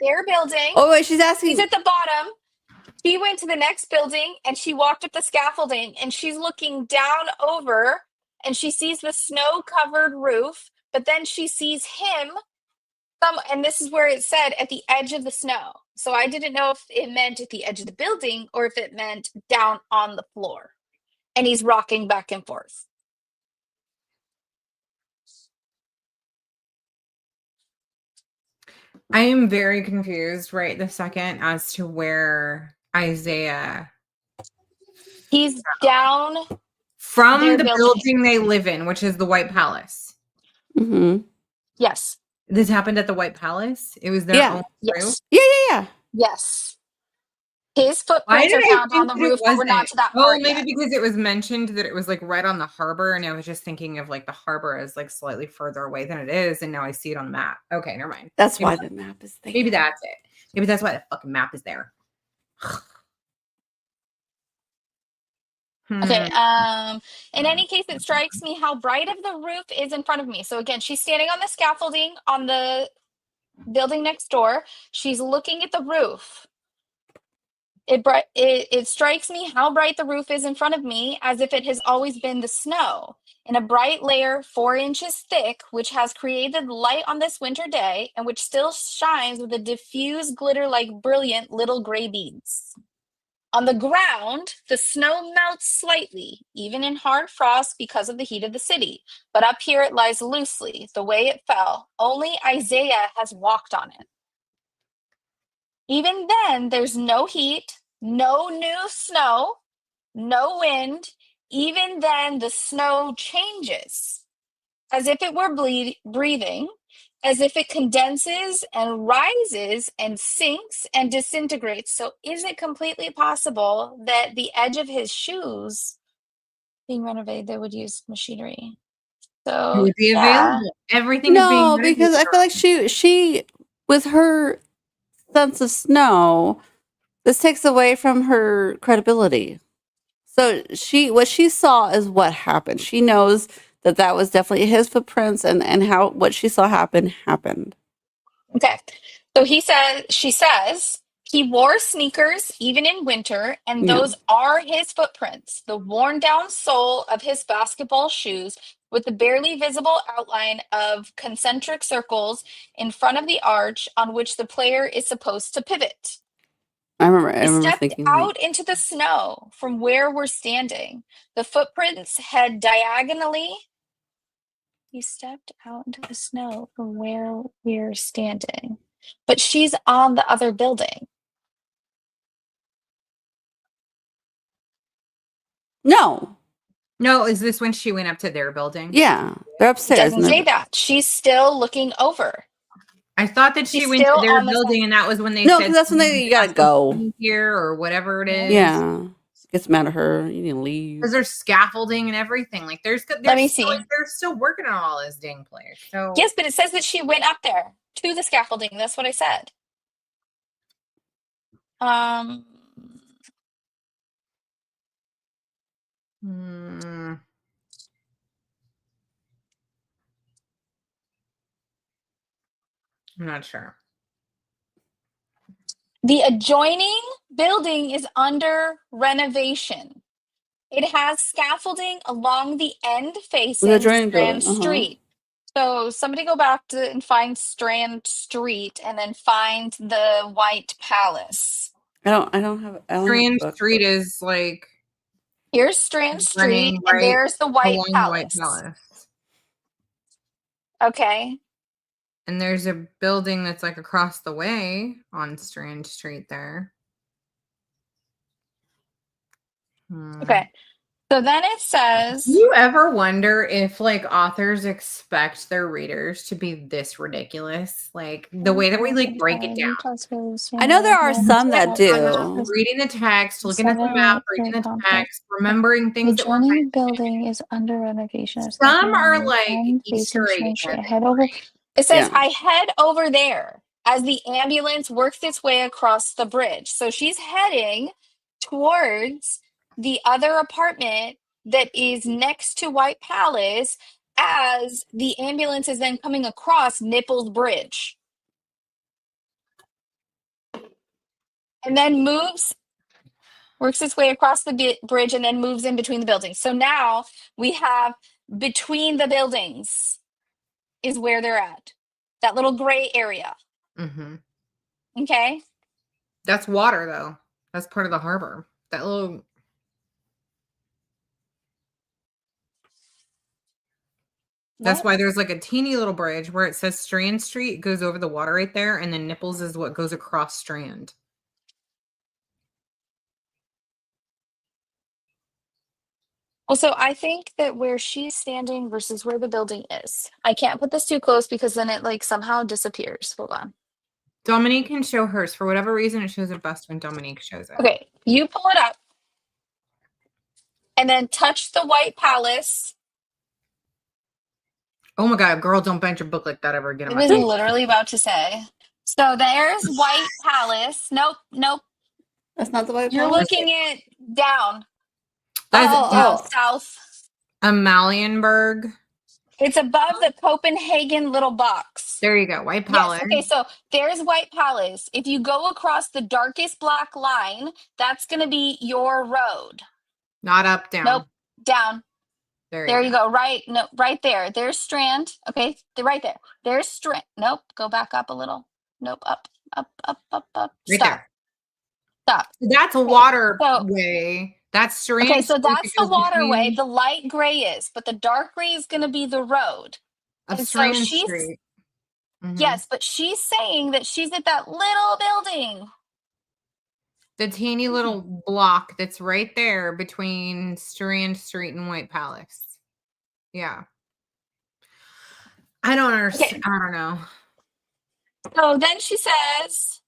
their building. Oh wait, she's asking. He's at the bottom. She went to the next building and she walked up the scaffolding and she's looking down over and she sees the snow-covered roof, but then she sees him. And this is where it said at the edge of the snow. So I didn't know if it meant at the edge of the building or if it meant down on the floor. And he's rocking back and forth. I am very confused right this second as to where Isaiah. He's down from the building they live in, which is the White Palace. Mm-hmm. Yes. This happened at the White Palace? It was their own roof? Yeah. Yes. His footprints are found on the roof, but we're not to that part maybe yet. Because it was mentioned that it was right on the harbor, and I was just thinking of the harbor as slightly further away than it is, and now I see it on the map. Okay, never mind. That's why the map is there. Maybe that's it. Maybe that's why the fucking map is there. Okay. In any case, it strikes me how bright of the roof is in front of me. So again, she's standing on the scaffolding on the building next door. She's looking at the roof. It strikes me how bright the roof is in front of me, as if it has always been the snow, in a bright layer 4 inches thick, which has created light on this winter day, and which still shines with a diffuse glitter like brilliant little gray beads. On the ground, the snow melts slightly, even in hard frost because of the heat of the city. But up here it lies loosely, the way it fell. Only Isaiah has walked on it. Even then, there's no heat, no new snow, no wind. Even then, the snow changes, as if it were breathing, as if it condenses and rises and sinks and disintegrates. So is it completely possible that the edge of his shoes being renovated, they would use machinery? It would be available. Everything is being No, because I feel like she with her sense of snow, this takes away from her credibility. So what she saw is what happened. She knows that was definitely his footprints, and how what she saw happened. Okay. So she says he wore sneakers even in winter, and Yeah. those are his footprints. The worn down sole of his basketball shoes with the barely visible outline of concentric circles in front of the arch on which the player is supposed to pivot. I remember Stepped thinking out into the snow from where we're standing. The footprints head diagonally. He stepped out into the snow from where we're standing. But she's on the other building. No. No, is this when she went up to their building? Yeah. They're It upstairs. doesn't say that. She's still looking over. I thought that she She's went to still their on the building, side. and that was when they No, said because that's when you gotta go. here or whatever it is. Yeah. Gets mad at her. You need to leave. Because there's scaffolding and everything. Like Let me see. They're still working on all this dang place. So Yes, but it says that she went up there to the scaffolding. That's what I said. I'm not sure. The adjoining building is under renovation. It has scaffolding along the end facing adjoining Strand building, Street. So somebody go back and find Strand Street and then find the White Palace. I don't have Strand Street is like here's Strand Street and there's the White Palace. Okay. And there's a building that's like across the way on Strand Street there. Okay. So then it says, do you ever wonder if like authors expect their readers to be this ridiculous? Like the way that we like break it down. I know there are some that do. Reading the text, looking at the map, reading the text, remembering things. The adjoining building is under renovation. Some are like Easter egg. It says, I head over there as the ambulance works its way across the bridge. So she's heading towards the other apartment that is next to White Palace as the ambulance is then coming across Nipples Bridge. And then works its way across the bridge and then moves in between the buildings. So now we have between the buildings is where they're at. That little gray area. Mm-hmm. Okay. That's water, though. That's part of the harbor. That little. That's why there's like a teeny little bridge where it says Strand Street. It goes over the water right there. And then Nipples is what goes across Strand. Also, I think that where she's standing versus where the building is, I can't put this too close because then it like somehow disappears. Hold on. Dominique can show hers. For whatever reason, it shows it best when Dominique shows it. Okay, you pull it up and then touch the White Palace. Oh my God, girl, don't bend your book like that ever again. I was literally about to say. So there's White Palace. Nope. That's not the White Palace. You're looking it down. That's south. Amalienburg. It's above the Copenhagen little box. There you go, White Palace. Yes, okay, so there's White Palace. If you go across the darkest black line, that's going to be your road. Not up, down. Nope, down. There you go. Right there. There's Strand. Okay, right there. There's Strand. Nope, go back up a little. Nope, up. Right Stop. That's a waterway. That's Strand. Okay, so that's the waterway. The light gray is, but the dark gray is going to be the road. Of Strand Street. Mm-hmm. Yes, but she's saying that she's at that little building. The teeny little block that's right there between Strand Street and White Palace. Yeah. I don't understand. Okay. I don't know. So then she says,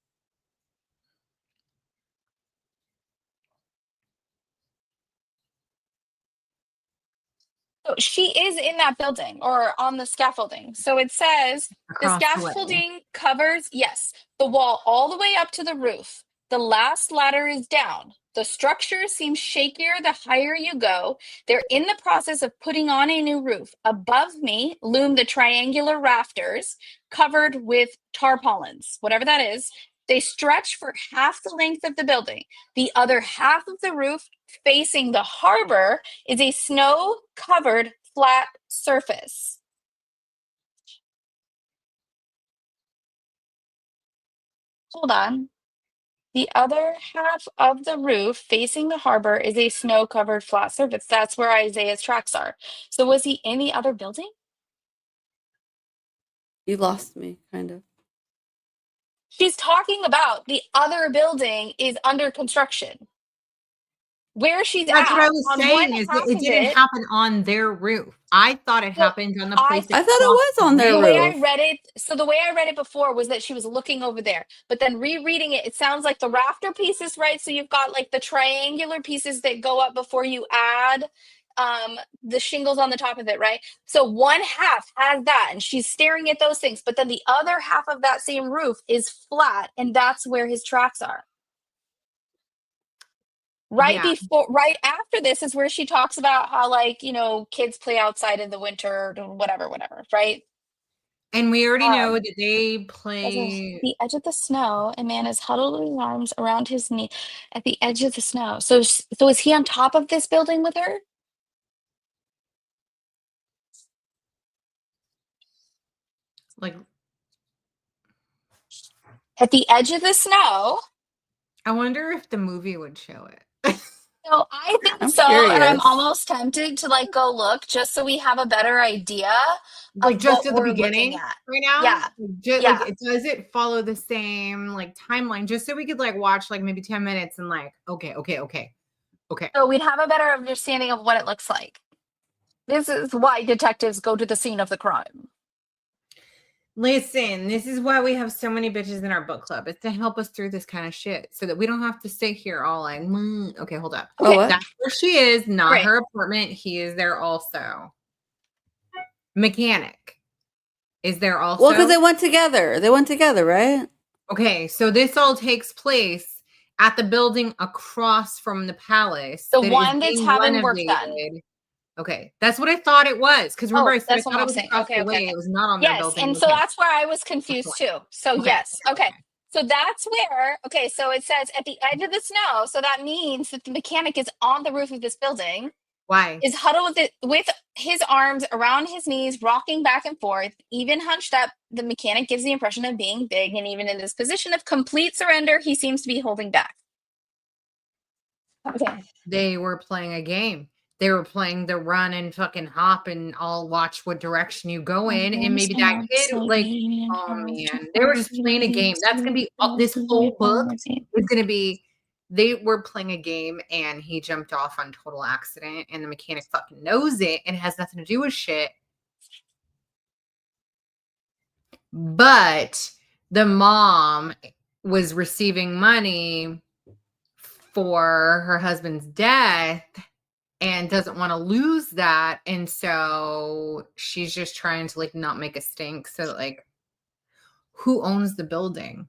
So she is in that building or on the scaffolding. So it says the Across the way. scaffolding covers, yes, the wall all the way up to the roof. The last ladder is down. The structure seems shakier the higher you go. They're in the process of putting on a new roof. Above me loom the triangular rafters covered with tarpaulins, whatever that is. They stretch for half the length of the building. The other half of the roof facing the harbor is a snow-covered flat surface. Hold on. The other half of the roof facing the harbor is a snow-covered flat surface. That's where Isaiah's tracks are. So was he in the other building? You lost me, kind of. She's talking about the other building is under construction. Where she's That's at. what I was on saying one is half that it of didn't happen on their roof. I thought it Well, happened on the place. I thought it was on their the way roof. I read it, so the way I read it before was that she was looking over there, but then rereading it, it sounds like the rafter pieces, right? So you've got like the triangular pieces that go up before you add the shingles on the top of it, right? So one half has that, and she's staring at those things, but then the other half of that same roof is flat, and that's where his tracks are. Right before, right after this is where she talks about how, like, you know, kids play outside in the winter, whatever, right? And we already know that they play. At the edge of the snow, a man is huddled with his arms around his knee at the edge of the snow. So is he on top of this building with her? Like, at the edge of the snow. I wonder if the movie would show it. So I think I'm so, curious. and I'm almost tempted to like go look just so we have a better idea. Like just what at the we're beginning looking at. right now? Yeah. Just, Yeah. Like, does it follow the same like timeline? Just so we could like watch like maybe 10 minutes and like, okay. So we'd have a better understanding of what it looks like. This is why detectives go to the scene of the crime. Listen, this is why we have so many bitches in our book club. It's to help us through this kind of shit so that we don't have to sit here all like, okay, hold up. Oh, what? That's where she is, not Right. her apartment. He is there also. Mechanic is there also. Well, because they went together. They went together, right? Okay, so this all takes place at the building across from the palace. The that one is that's being having work done. renovated. Okay, that's what I thought it was. Because remember, I said I that's what thought it I'm was saying. across Okay, the way. okay. It was not on their Yes, building. and so that's where I was confused too. So Okay. yes, okay. So that's where, okay, so it says at the edge of the snow. So that means that the mechanic is on the roof of this building. Why? Is huddled with his arms around his knees, rocking back and forth, even hunched up. The mechanic gives the impression of being big, and even in this position of complete surrender, he seems to be holding back. Okay. They were playing a game. They were playing the run and fucking hop and I'll watch what direction you go in. And maybe that kid, like, oh man, they were just playing a game. That's going to be, this whole book is going to be, they were playing a game and he jumped off on total accident and the mechanic fucking knows it and it has nothing to do with shit. But the mom was receiving money for her husband's death and doesn't want to lose that. And so she's just trying to like not make a stink. So like, who owns the building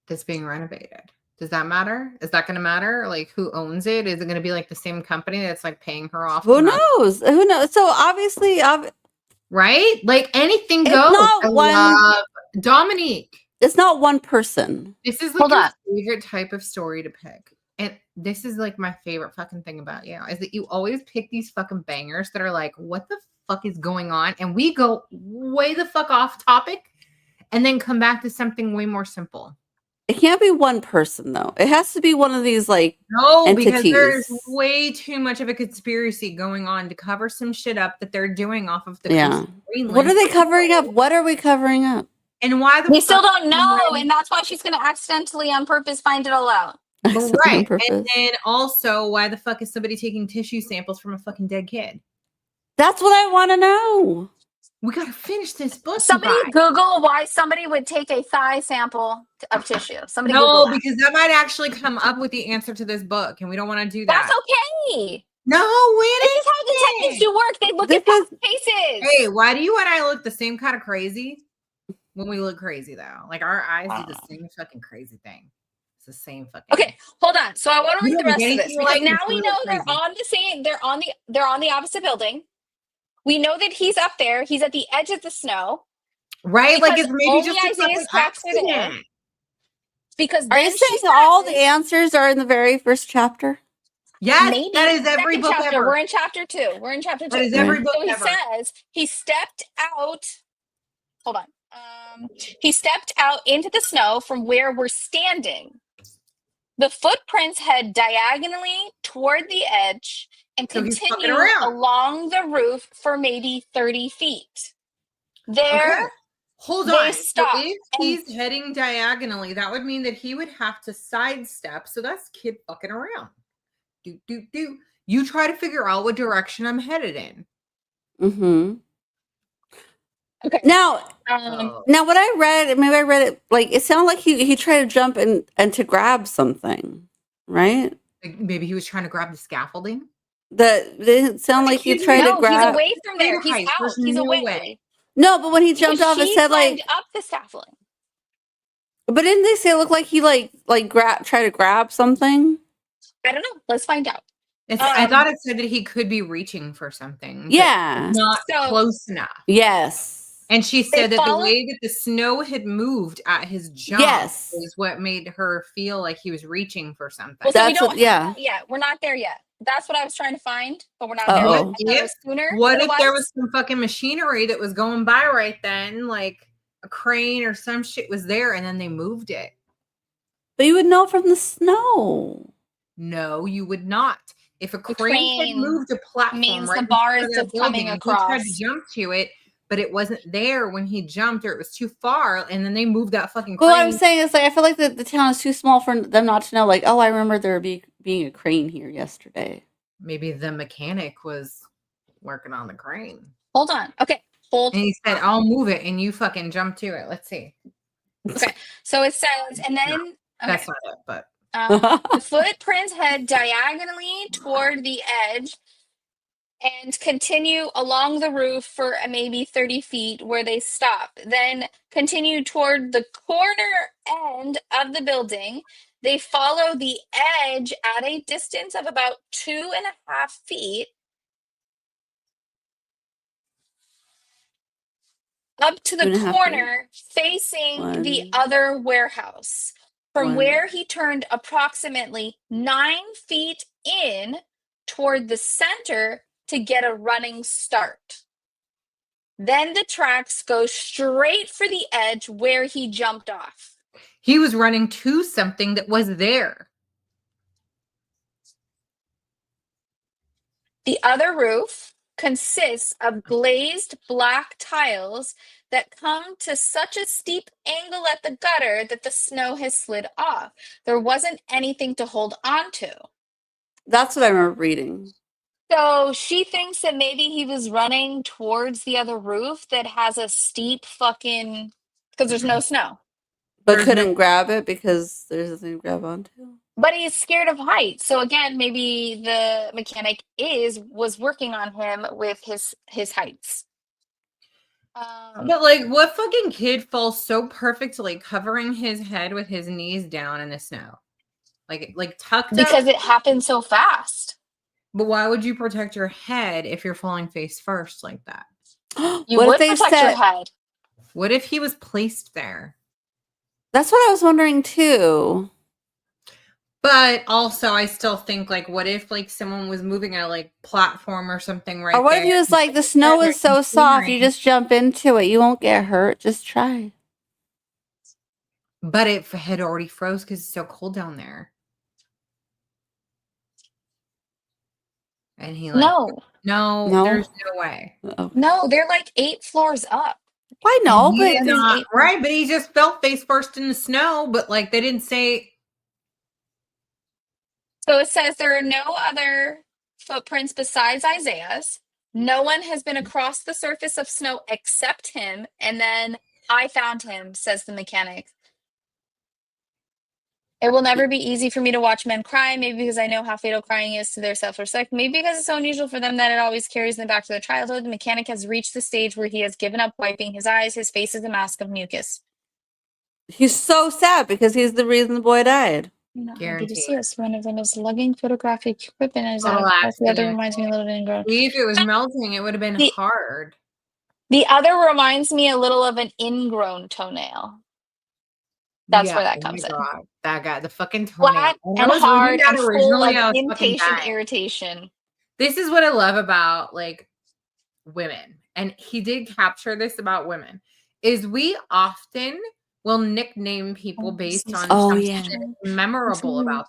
that's being renovated? Does that matter? Is that going to matter? Like, who owns it? Is it going to be like the same company that's like paying her off? Who knows? Who knows? So obviously, right? Like anything it's goes. not I one- love Dominique. It's not one person. This is like Hold your on. favorite type of story to pick. And this is like my favorite fucking thing about you is that you always pick these fucking bangers that are like, what the fuck is going on? And we go way the fuck off topic and then come back to something way more simple. It can't be one person though. It has to be one of these like because entities. there's way too much of a conspiracy going on to cover some shit up that they're doing off of the Yeah. coast of Greenland. What are they covering up? What are we covering up? And why the We still fuck don't know, and that's why she's going to accidentally on purpose find it all out. Right. And then also, why the fuck is somebody taking tissue samples from a fucking dead kid? That's what I want to know. We got to finish this book. Somebody Google why somebody would take a thigh sample of tissue. Somebody no, Google that. Because that might actually come up with the answer to this book, and we don't want to do that. That's okay. No, This is how detectives do work. They look at past cases. Hey, why do you and I look the same kind of crazy when we look crazy though? Like our eyes do the same fucking crazy thing. It's the same fucking. Okay, hold on. So I want to read the rest of this because like now we know they're on the same. They're on the opposite building. We know that he's up there. He's at the edge of the snow. Right, like it's maybe just a Isaiah's tracks are there. Because are you saying all the answers are in the very first chapter? Yes, maybe. That is every book chapter. ever. We're in chapter 2. That is every book so he ever. says he stepped out. Hold on. He stepped out into the snow from where we're standing. The footprints head diagonally toward the edge and continue along the roof for maybe 30 feet. There, hold on. So if he's heading diagonally, that would mean that he would have to sidestep. So that's kid fucking around. Do. You try to figure out what direction I'm headed in. Mm-hmm. Okay. Now what I read, maybe I read it like it sounded like he tried to jump and to grab something, right? Like maybe he was trying to grab the scaffolding. It didn't sound like he tried to grab. He's away from there. He's out. He's away. No, but when he jumped off, it said like up the scaffolding. But didn't they say it looked like he try to grab something? I don't know. Let's find out. I thought it said that he could be reaching for something. Yeah. Not close enough. Yes. And she said that the way that the snow had moved at his jump is what made her feel like he was reaching for something. Well, so we don't have that yet. We're not there yet. That's what I was trying to find, but we're not there yet. What if there was some fucking machinery that was going by right then, like a crane or some shit was there, and then they moved it? But you would know from the snow. No, you would not. If a crane had moved a platform, means the bar is just coming across. He tried to jump to it, but it wasn't there when he jumped, or it was too far, and then they moved that fucking crane. Well, what I'm saying is, like, I feel like the town is too small for them not to know, like, oh, I remember there being a crane here yesterday. Maybe the mechanic was working on the crane. Hold on. Okay. And he said, I'll move it, and you fucking jump to it. Let's see. Okay. So it says, and then... No, that's not it, but... the footprints head diagonally toward the edge and continue along the roof for maybe 30 feet where they stop. Then continue toward the corner end of the building. They follow the edge at a distance of about 2.5 feet up to the corner facing the other warehouse. From where he turned approximately 9 feet in toward the center to get a running start. Then the tracks go straight for the edge where he jumped off. He was running to something that was there. The other roof consists of glazed black tiles that come to such a steep angle at the gutter that the snow has slid off. There wasn't anything to hold on to. That's what I remember reading. So she thinks that maybe he was running towards the other roof that has a steep fucking... because there's no snow. But couldn't grab it because there's nothing to grab onto? But he's scared of heights. So again, maybe the mechanic was working on him with his heights. But like, what fucking kid falls so perfectly covering his head with his knees down in the snow? Like tucked up? Because it happened so fast. But why would you protect your head if you're falling face first like that? You would protect your head. What if he was placed there? That's what I was wondering too. But also, I still think, like, what if, like, someone was moving a, like, platform or something right there? Or what if he was like, the snow is so soft, you just jump into it. You won't get hurt. Just try. But it had already froze because it's so cold down there. And he, like, no, there's no way. Uh-oh. No, they're, like, 8 floors up. I know, but... Not, right, but he just fell face first in the snow, but, like, they didn't say... So it says there are no other footprints besides Isaiah's. No one has been across the surface of snow except him. And then I found him, says the mechanic. It will never be easy for me to watch men cry, maybe because I know how fatal crying is to their self-respect, maybe because it's so unusual for them that it always carries them back to their childhood. The mechanic has reached the stage where he has given up wiping his eyes. His face is a mask of mucus. He's so sad because he's the reason the boy died. Not happy to see us. One of them is lugging photographic equipment and is out of Total breath. The other accident. reminds me a little of ingrown. If it was melting, it would have been hard. The other reminds me a little of an ingrown toenail. That's where that comes in. God. That guy, the fucking toenail. Flat and hard and full of inpatient irritation. This is what I love about like women, and he did capture this about women, is we often will nickname people based on something that is memorable about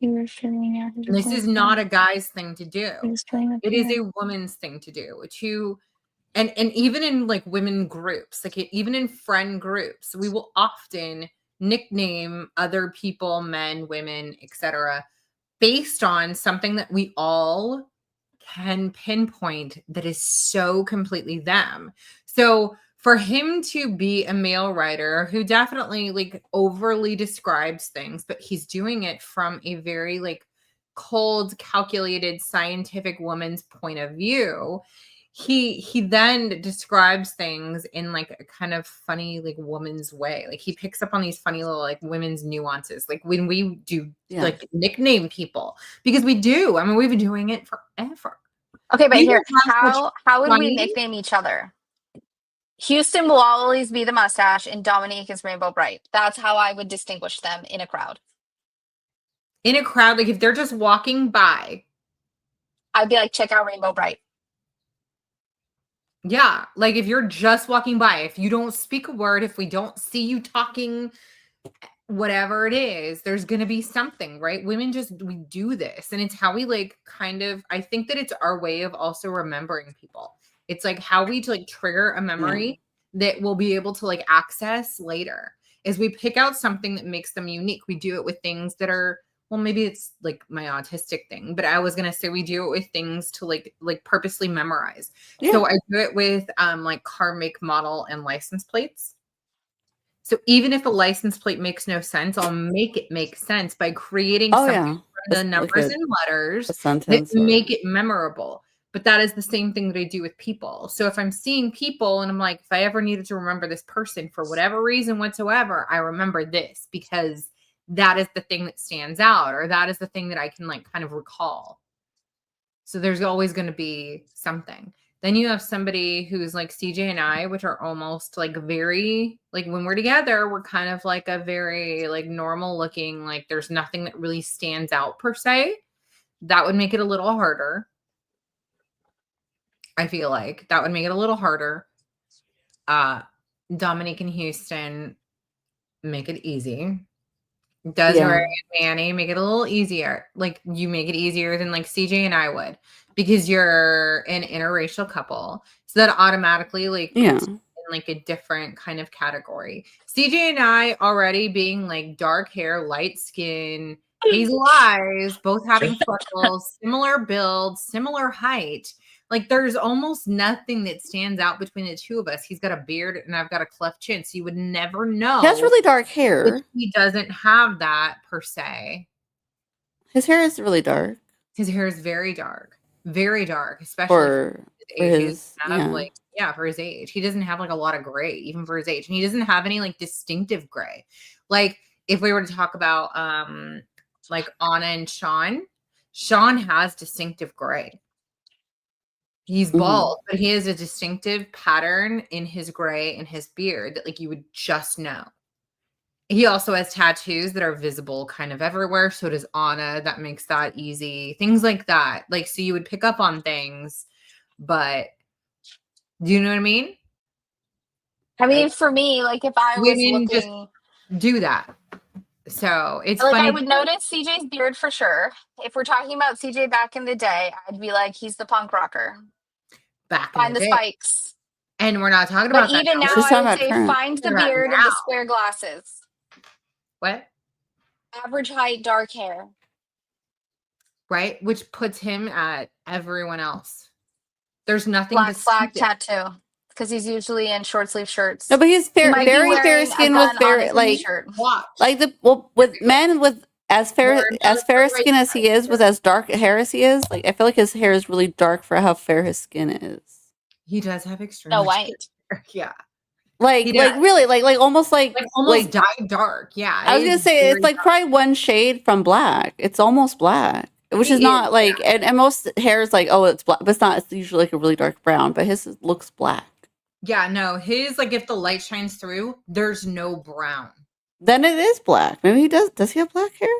them. And this is not a guy's thing to do. It is a woman's thing to do. And even in like women groups, like even in friend groups, we will often nickname other people, men, women, etc., based on something that we all can pinpoint that is so completely them. So for him to be a male writer who definitely like overly describes things, but he's doing it from a very like cold, calculated, scientific woman's point of view, he then describes things in like a kind of funny like woman's way. Like he picks up on these funny little like women's nuances, like when we do like nickname people, because we do. I mean, we've been doing it forever. Okay, but here, how would we nickname each other? Houston will always be the mustache and Dominique is Rainbow Bright. That's how I would distinguish them in a crowd. In a crowd, like if they're just walking by, I'd be like, check out Rainbow Bright. Yeah, like if you're just walking by, if you don't speak a word, if we don't see you talking, whatever it is, there's going to be something, right? Women we do this, and it's how we like kind of, I think that it's our way of also remembering people. It's like how we like trigger a memory that we'll be able to like access later. Is we pick out something that makes them unique. We do it with things that are, well, maybe it's like my autistic thing, but I was going to say we do it with things to like purposely memorize. Yeah. So I do it with like car make, model, and license plates. So even if a license plate makes no sense, I'll make it make sense by creating something from the numbers and letters that make it memorable. But that is the same thing that I do with people. So if I'm seeing people and I'm like, if I ever needed to remember this person for whatever reason whatsoever, I remember this because that is the thing that stands out, or that is the thing that I can like kind of recall. So there's always going to be something. Then you have somebody who's like CJ and I, which are almost like very, like when we're together, we're kind of like a very like normal looking, like there's nothing that really stands out per se. That would make it a little harder. I feel like that would make it a little harder. Dominique and Houston make it easy. Desiree and Manny make it a little easier. Like you make it easier than like CJ and I would, because you're an interracial couple. So that automatically like puts in like a different kind of category. CJ and I already being like dark hair, light skin, hazel eyes, both having freckles, similar build, similar height. Like there's almost nothing that stands out between the two of us. He's got a beard and I've got a cleft chin. So you would never know. He has really dark hair. He doesn't have that per se. His hair is really dark. His hair is very dark, especially for his age. For his age. He doesn't have like a lot of gray, even for his age. And he doesn't have any like distinctive gray. Like if we were to talk about like Anna and Sean has distinctive gray. He's bald, but he has a distinctive pattern in his gray and his beard that like you would just know. He also has tattoos that are visible kind of everywhere. So does Anna. That makes that easy. Things like that. Like, so you would pick up on things, but do you know what I mean? I mean, for me, like if I was looking, just do that. So it's like funny. I would notice CJ's beard for sure. If we're talking about CJ back in the day, I'd be like, he's the punk rocker. Find the spikes. And we're not talking about that. But even now, I would say find the beard and the square glasses. What? Average height, dark hair. Right? Which puts him at everyone else. There's nothing black flag tattoo. because he's usually in short sleeve shirts. No, but he's He might be very fair wearing a skin gun with on very his like shirt. Watch. like with men with as fair skin as he is, with as dark hair as he is, like I feel like his hair is really dark for how fair his skin is. He does have extreme No white. Yeah. Like really like almost dyed dark. Yeah. I was gonna say it's like probably one shade from black. It's almost black. Which is not like and most hair is like, oh, it's black, but it's not. It's usually like a really dark brown, but his looks black. Yeah, no, his like if the light shines through, there's no brown. Then it is black. Maybe he does. Does he have black hair,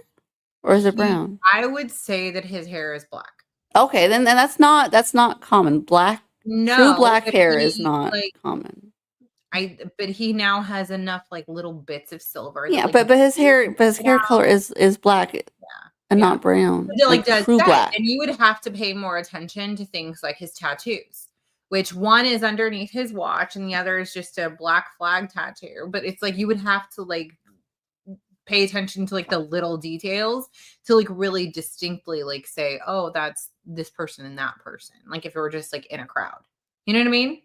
or is it brown? I would say that his hair is black. Okay, then that's not common. True black hair is not common. But he now has enough like little bits of silver. Yeah, but his hair color is black. And not brown. But it, does true black. And you would have to pay more attention to things like his tattoos, which one is underneath his watch and the other is just a black flag tattoo. But it's like you would have to like pay attention to like the little details to like really distinctly like say, oh, that's this person and that person. Like if it were just like in a crowd. You know what I mean?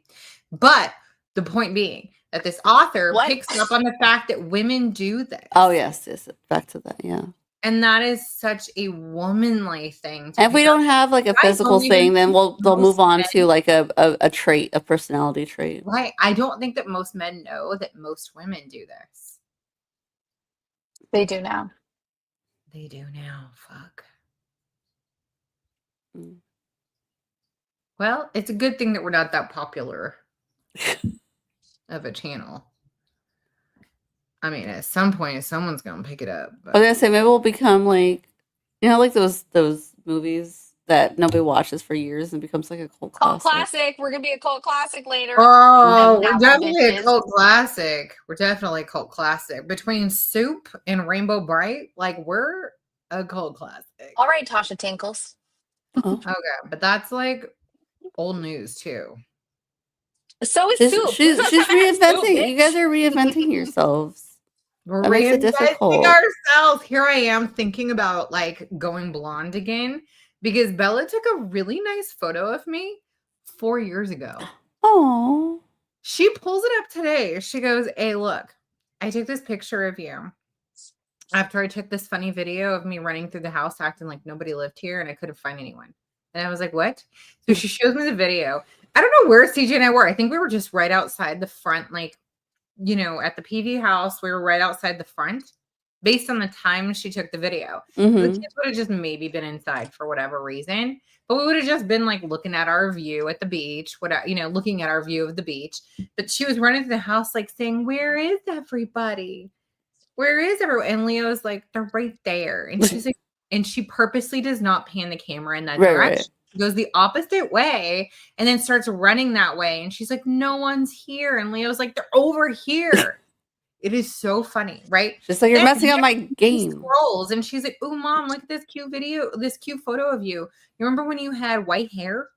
But the point being that this author picks up on the fact that women do this. Oh, yes. Back to that, yeah. And that is such a womanly thing. And if we don't have like a physical thing, then they'll move on to like a trait, a personality trait. Right. I don't think that most men know that most women do this. They do now. They do now. Fuck. Well, it's a good thing that we're not that popular of a channel. I mean, at some point, someone's gonna pick it up. But I was gonna say maybe we'll become like, like those movies that nobody watches for years and becomes like a cult classic. We're gonna be a cult classic later. Oh, we're definitely a cult classic. We're definitely a cult classic. Between Soup and Rainbow Bright, like we're a cult classic. All right, Tasha Tinkles. Okay, but that's like old news too. So is Soup. She's reinventing. You guys are reinventing yourselves. We're reinventing ourselves. Here I am thinking about like going blonde again because Bella took a really nice photo of me 4 years ago. Oh. She pulls it up today. She goes, hey, look, I took this picture of you after I took this funny video of me running through the house acting like nobody lived here and I couldn't find anyone. And I was like, what? So she shows me the video. I don't know where CJ and I were. I think we were just right outside the front, like, at the PV house. We were right outside the front based on the time she took the video. Mm-hmm. The kids would have just maybe been inside for whatever reason. But we would have just been like looking at our view at the beach, looking at our view of the beach. But she was running through the house like saying, where is everybody? Where is everyone? And Leo's like, they're right there. And she's like, and she purposely does not pan the camera in that direction. Right. She goes the opposite way and then starts running that way. And she's like, no one's here. And Leo's like, they're over here. It is so funny, right? Just like you're messing up my game. Scrolls and she's like, oh, mom, look at this cute video, this cute photo of you. You remember when you had white hair?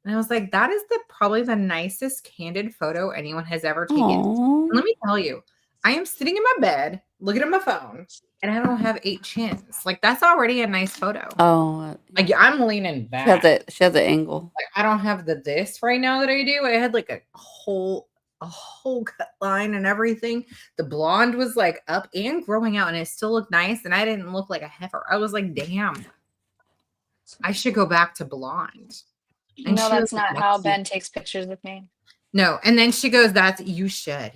And I was like, that is probably the nicest candid photo anyone has ever taken. And let me tell you, I am sitting in my bed, looking at my phone, and I don't have 8 chins. Like, that's already a nice photo. Oh. Like, I'm leaning back. She has the angle. Like, I don't have this right now that I do. I had like a whole cut line and everything. The blonde was like up and growing out, and it still looked nice. And I didn't look like a heifer. I was like, damn, I should go back to blonde. And no, that's not how Ben takes pictures with me. No. And then she goes, you should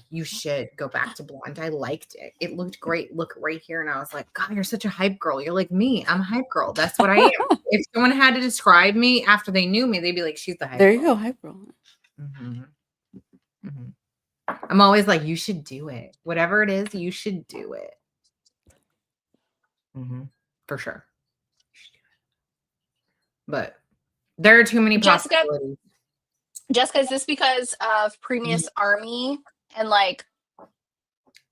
go back to blonde. I liked it. It looked great. Look right here. And I was like, God, you're such a hype girl. You're like me. I'm a hype girl. That's what I am. If someone had to describe me after they knew me, they'd be like, she's the hype girl. There you go, hype girl. Mm-hmm. Mm-hmm. I'm always like, you should do it. Whatever it is, you should do it. Mm-hmm. For sure. But there are too many possibilities. Jessica, is this because of previous army and like,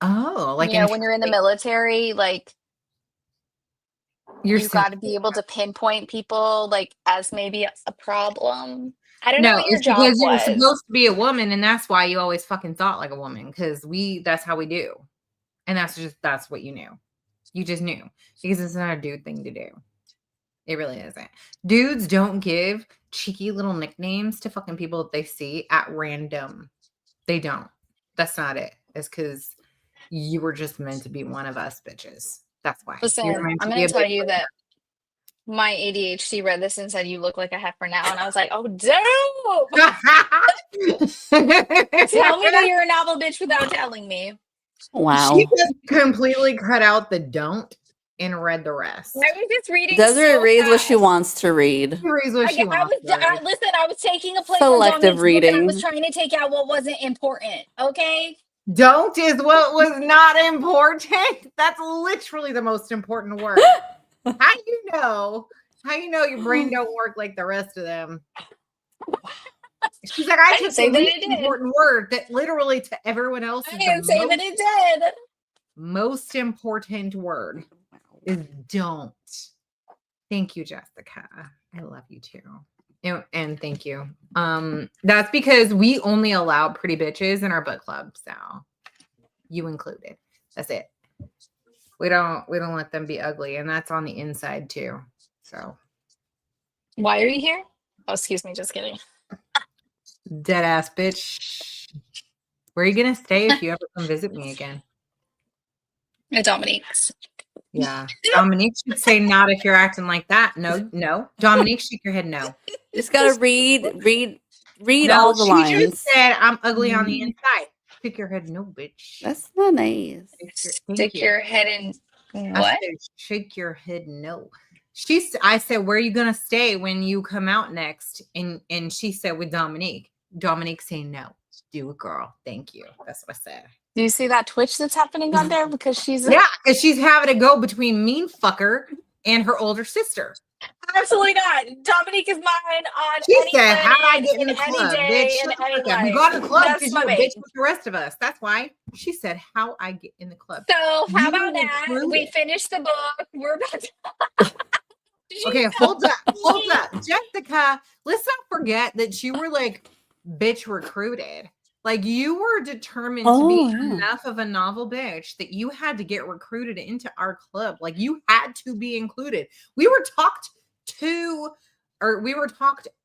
when you're in the military, like you got to be able to pinpoint people like as maybe a problem? I don't know what your job was. You're supposed to be a woman, and that's why you always fucking thought like a woman, because that's how we do, and that's what you knew. You just knew because it's not a dude thing to do. It really isn't. Dudes don't give cheeky little nicknames to fucking people that they see at random. They don't. That's not it. It's because you were just meant to be one of us bitches. That's why. Listen, I'm going to tell you that my ADHD read this and said, you look like a heifer now. And I was like, oh, dope. Tell me that you're a novel bitch without telling me. Wow. She just completely cut out the don't and read the rest. I was just reading. Desiree reads what she wants to read. She reads what she wants to read. Listen, I was taking a place Selective reading. I was trying to take out what wasn't important. Okay. Don't is what was not important. That's literally the most important word. How you know your brain don't work like the rest of them? She's like, I took the least important word that literally to everyone else is I didn't say that it did. Most important word is don't. Thank you, Jessica. I love you too. And thank you. That's because we only allow pretty bitches in our book club, so you included. That's it. We don't let them be ugly, and that's on the inside too. So why are you here? Oh, excuse me, just kidding. Dead ass bitch. Where are you gonna stay if you ever come visit me again? At Dominique's. Yeah. Dominique should say not if you're acting like that. No. Dominique, shake your head no. You just gotta read all the lines. She just said I'm ugly on the inside. Shake your head no, bitch. That's not nice. Stick your head in what? Shake your head no. I said, where are you gonna stay when you come out next? And she said with Dominique. Dominique saying no. Do it, girl. Thank you. That's what I said. Do you see that twitch that's happening on there? Because she's because she's having to go between mean fucker and her older sister. Absolutely not. Dominique is mine on she any said, how I planet, get in the club, bitch? We got in the club because you're a bitch with the rest of us. That's why. She said, how I get in the club. So how about that? We finished the book. We're about to okay, hold up. Jessica, let's not forget that you were like bitch recruited. Like you were determined to be enough of a novel bitch that you had to get recruited into our club. Like you had to be included. We were talked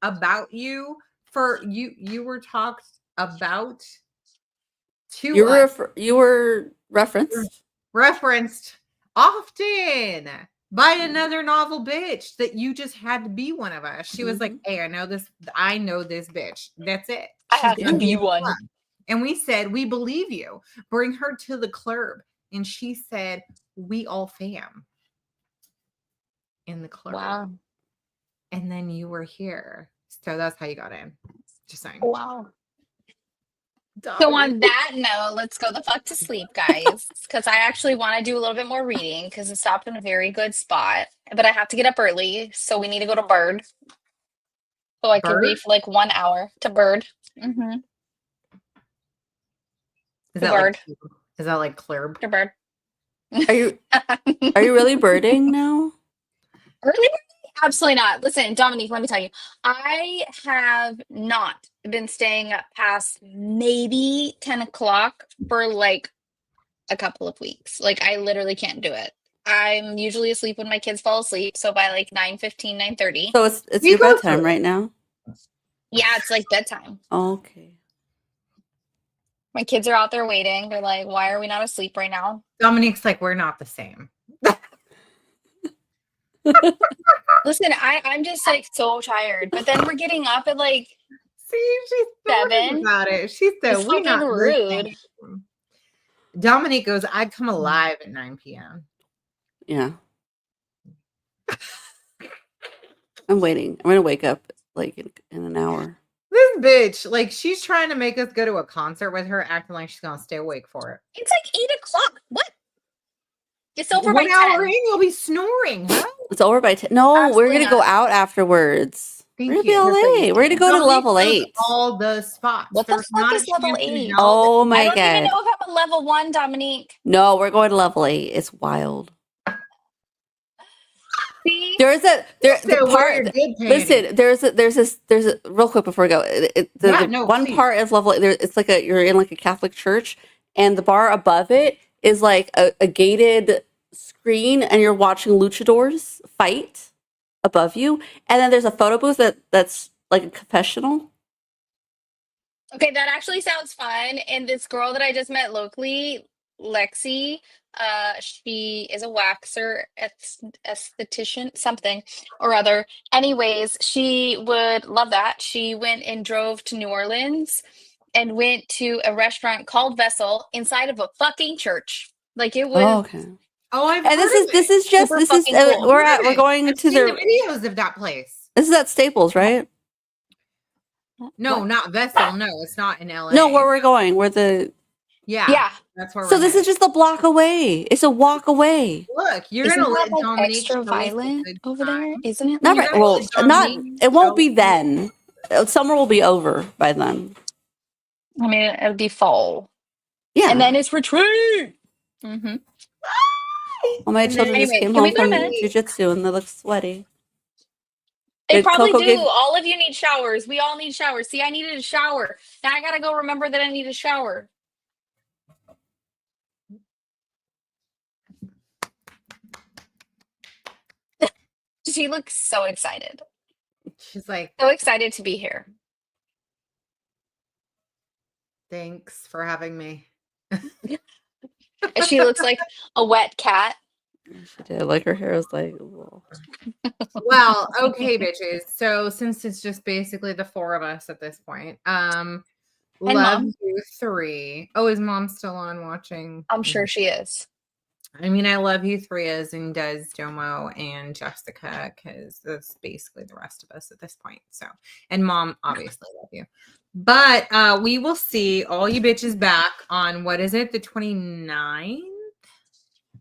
about you for you were talked about to you were referenced often by another novel bitch that you just had to be one of us. She was like, hey, I know this bitch. That's it. I have to be one. And we said, we believe you. Bring her to the club. And she said, we all fam in the club. Wow. And then you were here. So that's how you got in. Just saying. Wow. So on that note, let's go the fuck to sleep, guys. Because I actually want to do a little bit more reading because it stopped in a very good spot. But I have to get up early. So we need to go to Bird. So I can read for like 1 hour to Bird. Mm-hmm. Is that like Claire? To Bird. Are you really birding now? Early? Absolutely not. Listen, Dominique, let me tell you, I have not been staying up past maybe 10 o'clock for like a couple of weeks. Like I literally can't do it. I'm usually asleep when my kids fall asleep. So by like 9:15, 9:30. So it's your bedtime right now? Yeah, it's like bedtime. Okay. My kids are out there waiting. They're like, why are we not asleep right now? Dominique's like, we're not the same. Listen, I'm just like so tired. But then we're getting up at like she's 7 about it. She said, we're not rude. Dominique goes, I'd come alive at 9 p.m. Yeah. I'm waiting. I'm gonna wake up like in an hour. This bitch, like she's trying to make us go to a concert with her, acting like she's gonna stay awake for it. It's like 8 o'clock. What? It's over 1 by 10. hour in, you'll be snoring. Huh? It's over by 10. No, Absolutely we're gonna go out afterwards. Thank we're gonna you. be all late. We're gonna go to level 8. All the spots. What the fuck is level 8? Oh my god! I don't even god! know if I'm a level 1, Dominique. No, we're going to level 8. It's wild. See? There's a real quick before we go. One part is level 8. It's like you're in like a Catholic church, and the bar above it is like a gated screen, and you're watching luchadors fight above you, and then there's a photo booth that's like a confessional. Okay, that actually sounds fun. And this girl that I just met locally, Lexi, she is a waxer, esthetician, something or other. Anyways, she would love that. She went and drove to New Orleans and went to a restaurant called Vessel inside of a fucking church. Like it was Oh, okay. Oh, I've And heard of this it. is just Super this is fucking cool. we're going I've to seen their the videos of that place. This is at Staples, right? No, What? not Vessel. No, it's not in LA. No, where we're going. We're the Yeah. That's where. So we're this is headed. just a block away. It's a walk away. Look. You're Isn't gonna that let like Dominique extra show us a violent good over time. there? Isn't it? Not Like, right. Well, not. It won't be show- then. Summer will be over by then. I mean, it'll be fall. Yeah. And then it's retreat. Mm-hmm. Well, my And children then- just Anyway, came can we home go to from bed? jujitsu and they look sweaty. They Did probably Coco do. give- All of you need showers. We all need showers. See, I needed a shower. Now I gotta go remember that I need a shower. She looks so excited. She's like, So excited to be here. thanks for having me. And she looks like a wet cat. She did. Like her hair was like. Whoa. Well, okay, bitches. So since it's just basically the four of us at this point, love Mom. you 3. Oh, is Mom still on watching? I'm sure she is. I mean, I love you 3 as in does Domo and Jessica, because that's basically the rest of us at this point. So, and Mom, obviously love you. But we will see all you bitches back on, what is it, the 29th?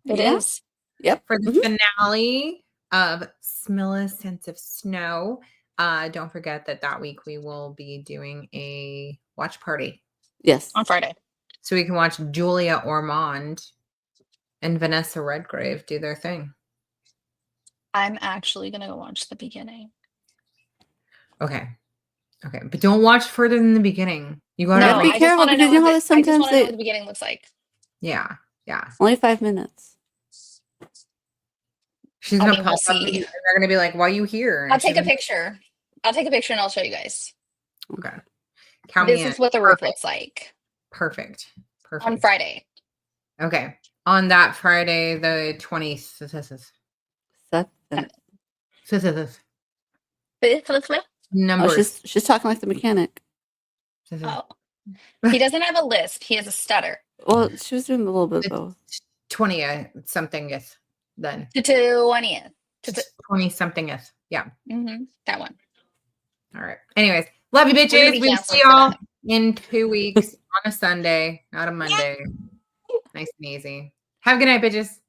It is. Yep. For the finale of Smilla's Sense of Snow. Don't forget that week we will be doing a watch party. Yes. On Friday. So we can watch Julia Ormond and Vanessa Redgrave do their thing. I'm actually gonna go watch the beginning. Okay. But don't watch further than the beginning. You gotta No, be I just careful want to because know you know how I just sometimes want to know what the beginning looks like. Yeah. Only 5 minutes. She's I gonna mean, pop we'll up and see. they're gonna be like, why are you here? And I'll she's take a gonna- picture. I'll take a picture and I'll show you guys. Okay. Count me This in. is what the roof looks like Perfect. on Friday. Okay. On that Friday, the 20th. Number. Oh, she's talking like the mechanic. Oh. He doesn't have a lisp. He has a stutter. Well, she was doing a little bit of both. 20th somethingeth then. 20th. 20 somethingeth. Yeah. Mm-hmm. That one. All right. Anyways, love you We're gonna bitches. be We'll canceling see for y'all that. in 2 weeks on a Sunday, not a Monday. Nice and easy. Have a good night, bitches.